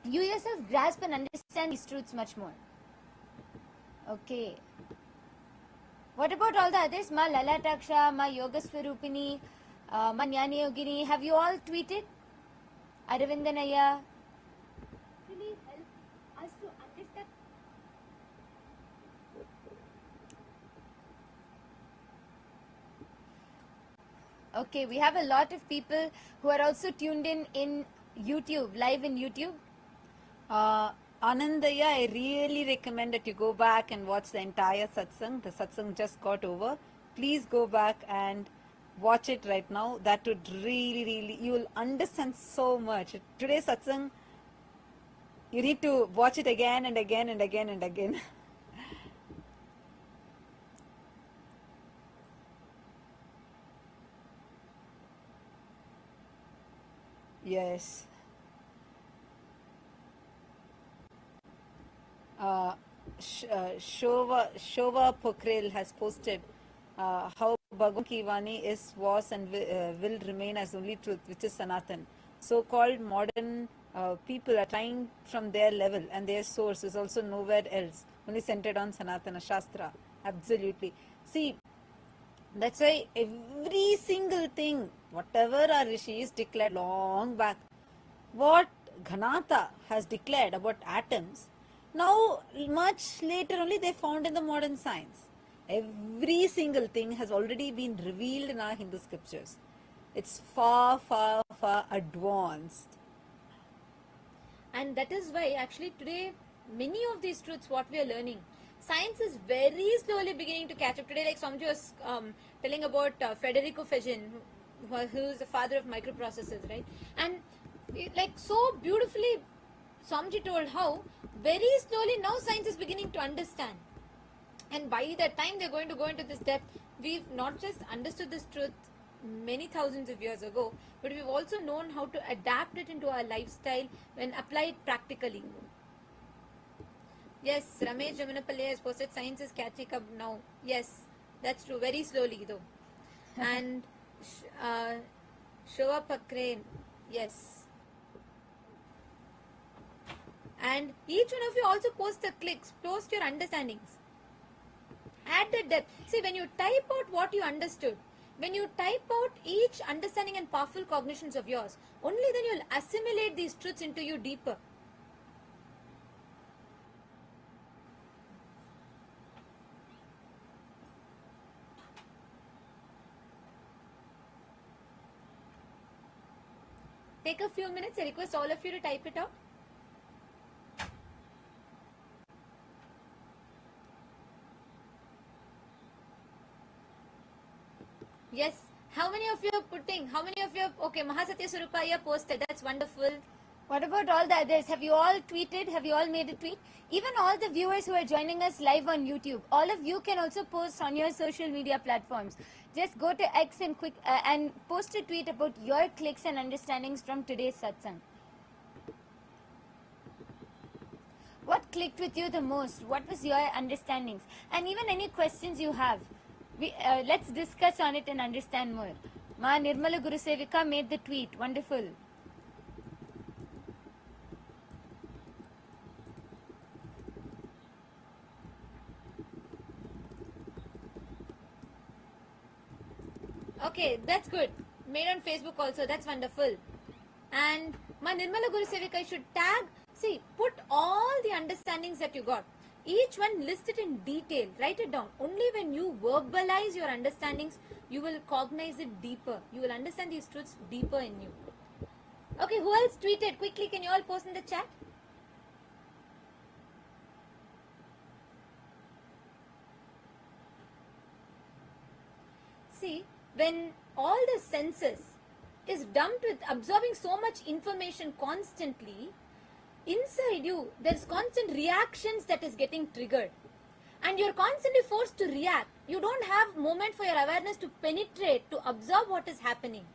you yourself grasp and understand these truths much more. Okay. What about all the others? Ma Lalataksha, Ma Yoga Swarupini, Ma Jnani Yogini, have you all tweeted? Aravindanaya. Really help us to understand. Okay, we have a lot of people who are also tuned in YouTube, live in YouTube. Anandaya, I really recommend that you go back and watch the entire satsang. The satsang just got over. Please go back and watch it right now. That would really, you will understand so much. Today's satsang, you need to watch it again and again and again and again. Yes. Shova Pokhrel has posted how Bhagavan Ki Vani was and will remain as only truth, which is Sanatan. So-called modern people are trying from their level, and their source is also nowhere else, only centered on Sanatana Shastra. Absolutely. See, that's why every single thing, whatever our rishis declared long back, what Ghanata has declared about atoms, now much later only they found in the modern science. Every single thing has already been revealed in our Hindu scriptures. It's far advanced. And that is why actually today many of these truths what we are learning, science is very slowly beginning to catch up. Today, like Swamiji was telling about Federico Feijin, who is the father of microprocessors, right? And like so beautifully Swamiji told how very slowly now science is beginning to understand. And by the time they're going to go into this depth, we've not just understood this truth many thousands of years ago, but we've also known how to adapt it into our lifestyle when applied practically. Yes, Ramesh Jamunapalli has posted science is catching up now. Yes, that's true. Very slowly though. And Shova Pakre, yes. And each one of you also post the clicks, post your understandings. Add the depth. See, when you type out what you understood, when you type out each understanding and powerful cognitions of yours, only then you'll assimilate these truths into you deeper. Take a few minutes. I request all of you to type it out. Yes. How many of you are putting? How many of you are, okay, Mahasatya Surupaya posted. That's wonderful. What about all the others? Have you all tweeted? Have you all made a tweet? Even all the viewers who are joining us live on YouTube, all of you can also post on your social media platforms. Just go to X and post a tweet about your clicks and understandings from today's satsang. What clicked with you the most? What was your understandings? And even any questions you have. Let's discuss on it and understand more. Ma Nirmala Guru Sevika made the tweet. Wonderful. Okay, that's good. Made on Facebook also. That's wonderful. And Ma Nirmala Guru Sevika should tag. See, put all the understandings that you got. Each one list it in detail. Write it down. Only when you verbalize your understandings, you will cognize it deeper. You will understand these truths deeper in you. Okay, who else tweeted? Quickly, can you all post in the chat? See, when all the senses is dumped with absorbing so much information constantly, inside you, there's constant reactions that is getting triggered. And you're constantly forced to react. You don't have moment for your awareness to penetrate, to absorb what is happening.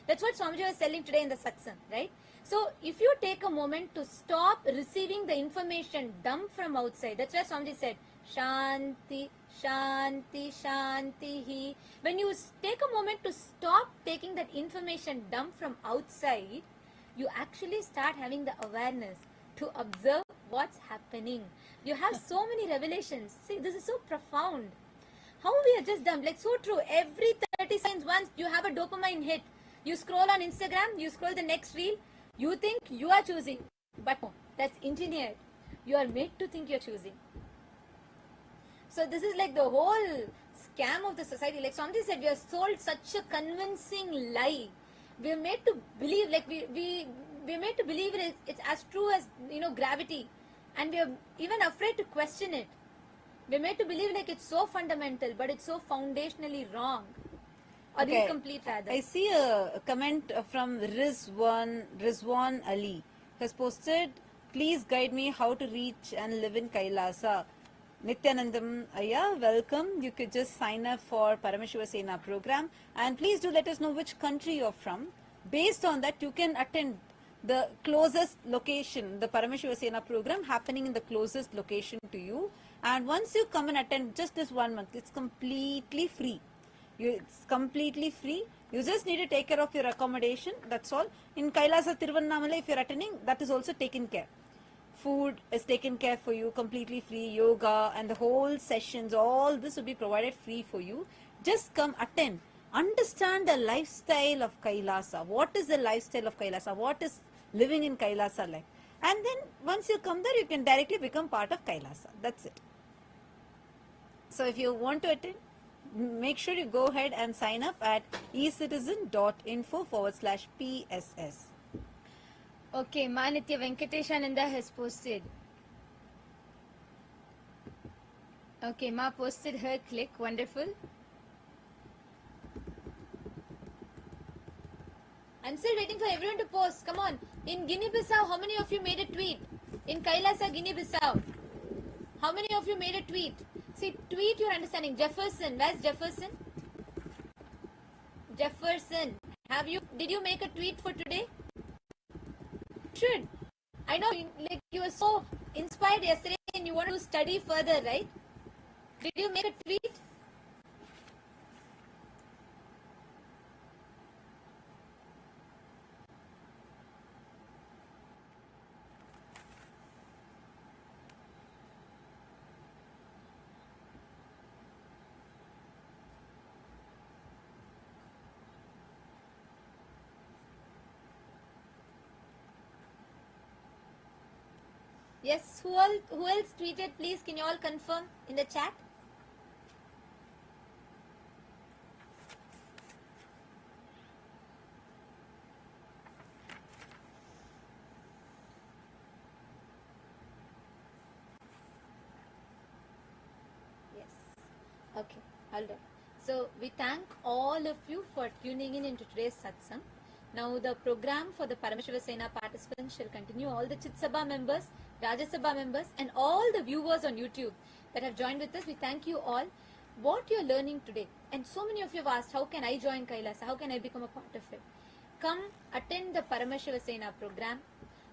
That's what Swamiji was telling today in the satsang, right? So, if you take a moment to stop receiving the information dumped from outside, that's why Swamiji said, Shanti, Shanti, Shanti. When you take a moment to stop taking that information dumped from outside, you actually start having the awareness to observe what's happening. You have so many revelations. See, this is so profound. How we are just dumb, like so true. Every 30 seconds once you have a dopamine hit. You scroll on Instagram, you scroll the next reel, you think you are choosing. But no, that's engineered. You are made to think you're choosing. So this is like the whole scam of the society. Like somebody said, we are sold such a convincing lie. We are made to believe, like we're made to believe it's as true as, gravity. And we are even afraid to question it. We're made to believe like it's so fundamental, but it's so foundationally wrong. Or incomplete rather. I see a comment from Rizwan Ali. He has posted, please guide me how to reach and live in Kailasa. Nithyanandam Ayya, welcome. You could just sign up for Paramashiva Sena program. And please do let us know which country you're from. Based on that, you can attend the closest location, the Paramashiva Sena program happening in the closest location to you. And once you come and attend just this 1 month, it's completely free. It's completely free. You just need to take care of your accommodation. That's all. In Kailasa Tiruvannamalai, if you're attending, that is also taken care. Food is taken care for you, completely free. Yoga and the whole sessions, all this will be provided free for you. Just come attend. Understand the lifestyle of Kailasa. What is the lifestyle of Kailasa? What is living in Kailasa like? And then once you come there, you can directly become part of Kailasa. That's it. So if you want to attend, make sure you go ahead and sign up at ecitizen.info/PSS. Okay, Ma Nitya Venkateshananda has posted. Okay, Ma posted her click. Wonderful. I'm still waiting for everyone to post. Come on. In Guinea-Bissau, how many of you made a tweet? In Kailasa, Guinea-Bissau, how many of you made a tweet? See, tweet your understanding. Jefferson, where's Jefferson? Jefferson, did you make a tweet for today? Should. I know, like you were so inspired yesterday and you want to study further, right? Did you make a tweet? Yes, who else tweeted? Please, can you all confirm in the chat? Yes. Okay, hold on. So we thank all of you for tuning in into today's satsang. Now the program for the Paramashiva Sena participants shall continue. All the Chit Sabha members, Rajya Sabha members and all the viewers on YouTube that have joined with us, we thank you all. What you're learning today, and so many of you have asked, how can I join Kailasa? How can I become a part of it? Come attend the Paramashiva Sena program.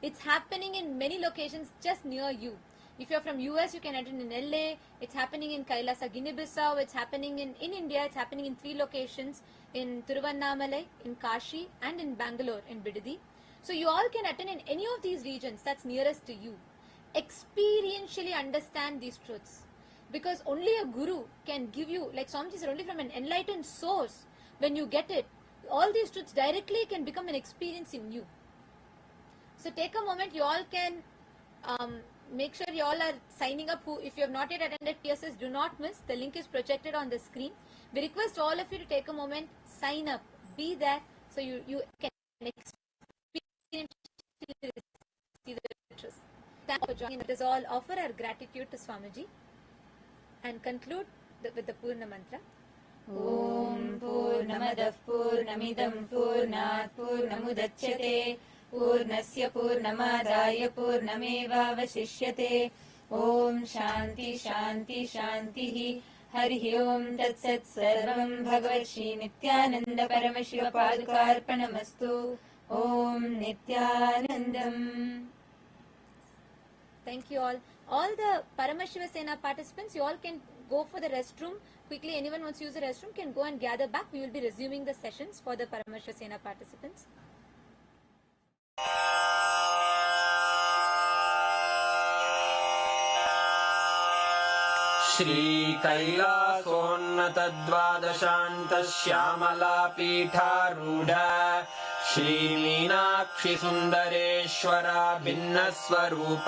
It's happening in many locations just near you. If you're from US, you can attend in LA. It's happening in Kailasa, Guinea-Bissau. It's happening in India. It's happening in 3 locations, in Tiruvannamalai, in Kashi and in Bangalore, in Bidadi. So you all can attend in any of these regions that's nearest to you. Experientially understand these truths. Because only a guru can give you, like Swamiji said, only from an enlightened source. When you get it, all these truths directly can become an experience in you. So take a moment, you all can make sure you all are signing up. If you have not yet attended PSS, do not miss. The link is projected on the screen. We request all of you to take a moment, sign up, be there, so you can experience the truth. Thank you for joining. Let us all offer our gratitude to Swamiji and conclude with the Purna Mantra. ॐ पूर्णमदः पूर्णमिदं पूर्णात् पूर्णमुदच्यते पूर्णस्य पूर्णमादाय पूर्णमेवावशिष्यते ॐ शान्ति शान्ति शान्तिः हरिः ॐ तत्सत् सर्वं भगवत्श्री नित्यानन्द परमशिव पादुकार्पणमस्तु ॐ नित्यानन्दम्. Thank you all. All the Paramashiva Sena participants, you all can go for the restroom. Quickly, anyone wants to use the restroom can go and gather back. We will be resuming the sessions for the Paramashiva Sena participants. Shri कैलासोन्नतद्वादशान्त Shyamala पीठारूढ Shri Meenakshi सुन्दरेश्वरा भिन्नस्वरूप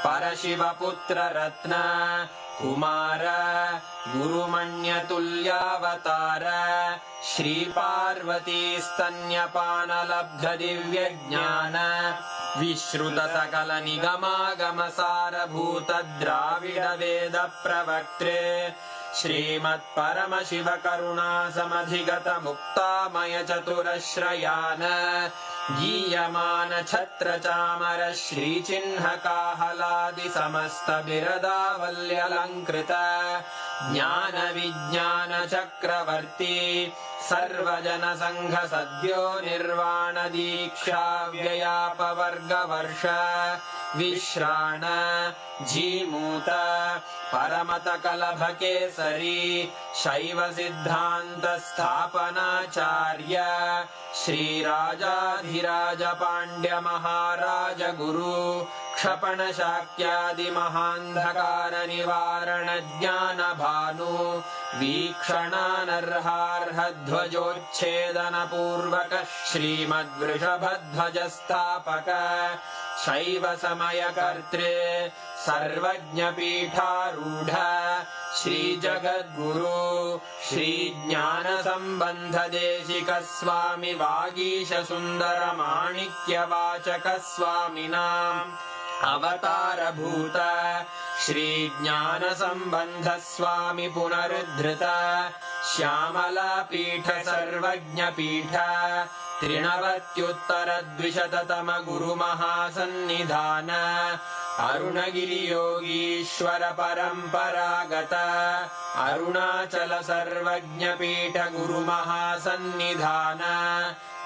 परशिवपुत्र रत्न कुमार गुरुमण्यतुल्यावतार श्री पार्वती स्तन्यपानलब्ध दिव्यज्ञान विश्रुत सकल निगमागम सारभूत द्राविड वेद प्रवक्त्रे श्रीमत् परमशिव करुणा समधिगत मुक्तामय चतुरश्रयान गीयमान छत्र चामर श्री चिन्ह काहलादि समस्त बिरदावल्यलंकृत ज्ञान विज्ञान चक्रवर्ती सर्वजन संघ सद्यो निर्वाण दीक्षा व्ययापवर्ग वर्ष विश्राण जीमूत परमत कलभ केसरी शैव सिद्धांत स्थापनाचार्य श्री राजाधिराज पांड्य महाराज गुरु क्षपण शाक्यादि महांधकार निवारण ज्ञान भानु वीक्षणानर्हार्ह ध्वजोच्छेदन पूर्वक श्रीमद्वृषभध्वज स्थापक शैव समय कर्त्रे सर्वज्ञ पीठारूढ़ श्री जगद्गुरु श्री ज्ञान संबंध देशिक स्वामी वागीश सुंदर माणिक्य वाचक स्वामिनाम् अवतार भूत श्री ज्ञान संबंध स्वामी पुनरुद्धृत श्यामला पीठ सर्वज्ञ पीठ त्रिनवत्युत्तर द्विशततम गुरु महासन्निधान अरुणगिरि योगीश्वर परंपरागत अरुणाचल सर्वज्ञ पीठ गुरु महासन्निधान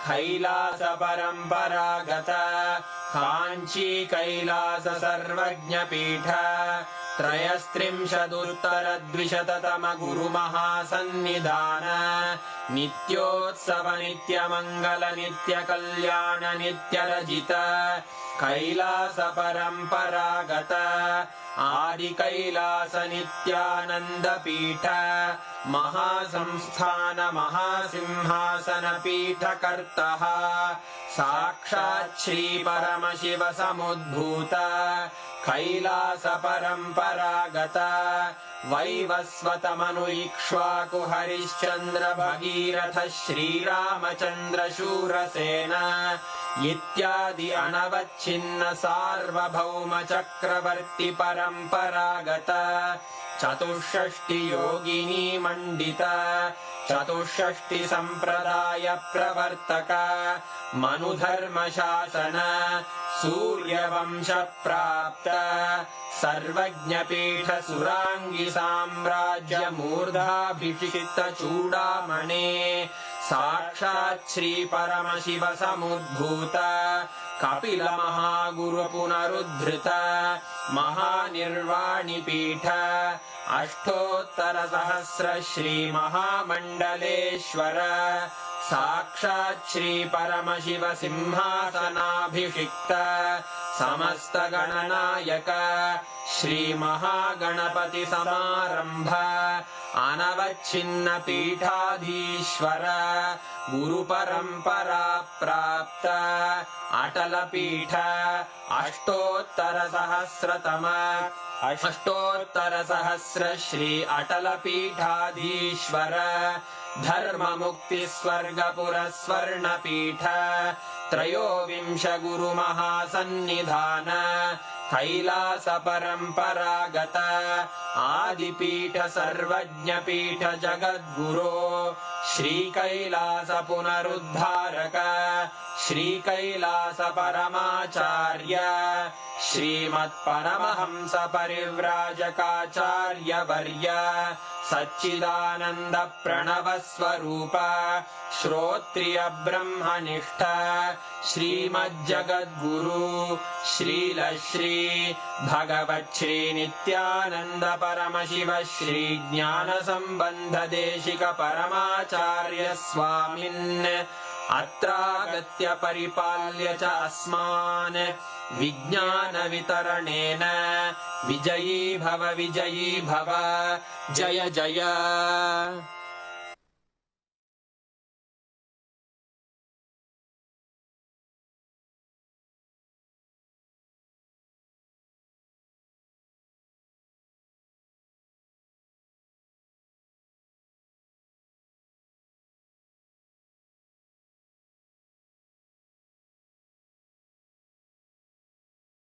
कैलास परंपरागत कांची कैलास सर्वज्ञ पीठ त्रयस्त्रिंशदुत्तर द्विशततम गुरु महासन्निधान नित्योत्सव नित्य मंगल नित्य कल्याण नित्य रजित कैलास परंपरागत आदि कैलास नित्यानंद पीठ महासंस्थान महासिंहासन पीठ कर्तः साक्षात् श्री परमशिव समुद्भूत कैलास परंपरागत वैवस्वत मनु इक्ष्वाकु हरिश्चंद्र भगीरथ श्रीरामचंद्र शूरसेन इत्यादि अनवच्छिन्न सार्वभौम चक्रवर्ती परंपरागत चतुष्षष्टि योगिनी मण्डित चतुष्षष्टि सम्प्रदाय प्रवर्तक मनुधर्मशासन सूर्यवंश प्राप्त सर्वज्ञपीठ सुराङ्गी साम्राज्य मूर्धाभिषिक्त चूडामणे साक्षात् श्री परमशिव समुद्भूत कपिल महागुरु पुनरुद्धृत महानिर्वाणिपीठ अष्टोत्तर सहस्र श्री महामण्डलेश्वर साक्षात् श्री परमशिव सिंहासनाभिषिक्त समस्त गणनायक श्री महागणपति समारंभ अनवच्छिन्न पीठाधीश्वर गुरु परंपरा प्राप्त अटल पीठ अष्टोत्तर सहस्र श्री अटल पीठाधीश्वर धर्म मुक्ति स्वर्गपुर स्वर्ण पीठ त्रयोविंश गुरु महासन्निधान कैलास परंपरागत आदिपीठ सर्वज्ञ पीठ जगद्गुरो श्री कैलास पुनरुद्धारक श्री कैलास परमाचार्य श्रीमत् परमहंस परिव्राजकाचार्य वर्य सच्चिदानंद प्रणव स्वरूप श्रोत्रिय ब्रह्मनिष्ठ श्रीमज्जगद्गुरु श्रील श्री भगवत् श्री नित्यानंद परमशिव श्री ज्ञान संबंध देशिक परमाचार्य स्वामिन् अत्रागत्य परिपाल्य च अस्मान् विज्ञान वितरणेन विजयी भव जय जय।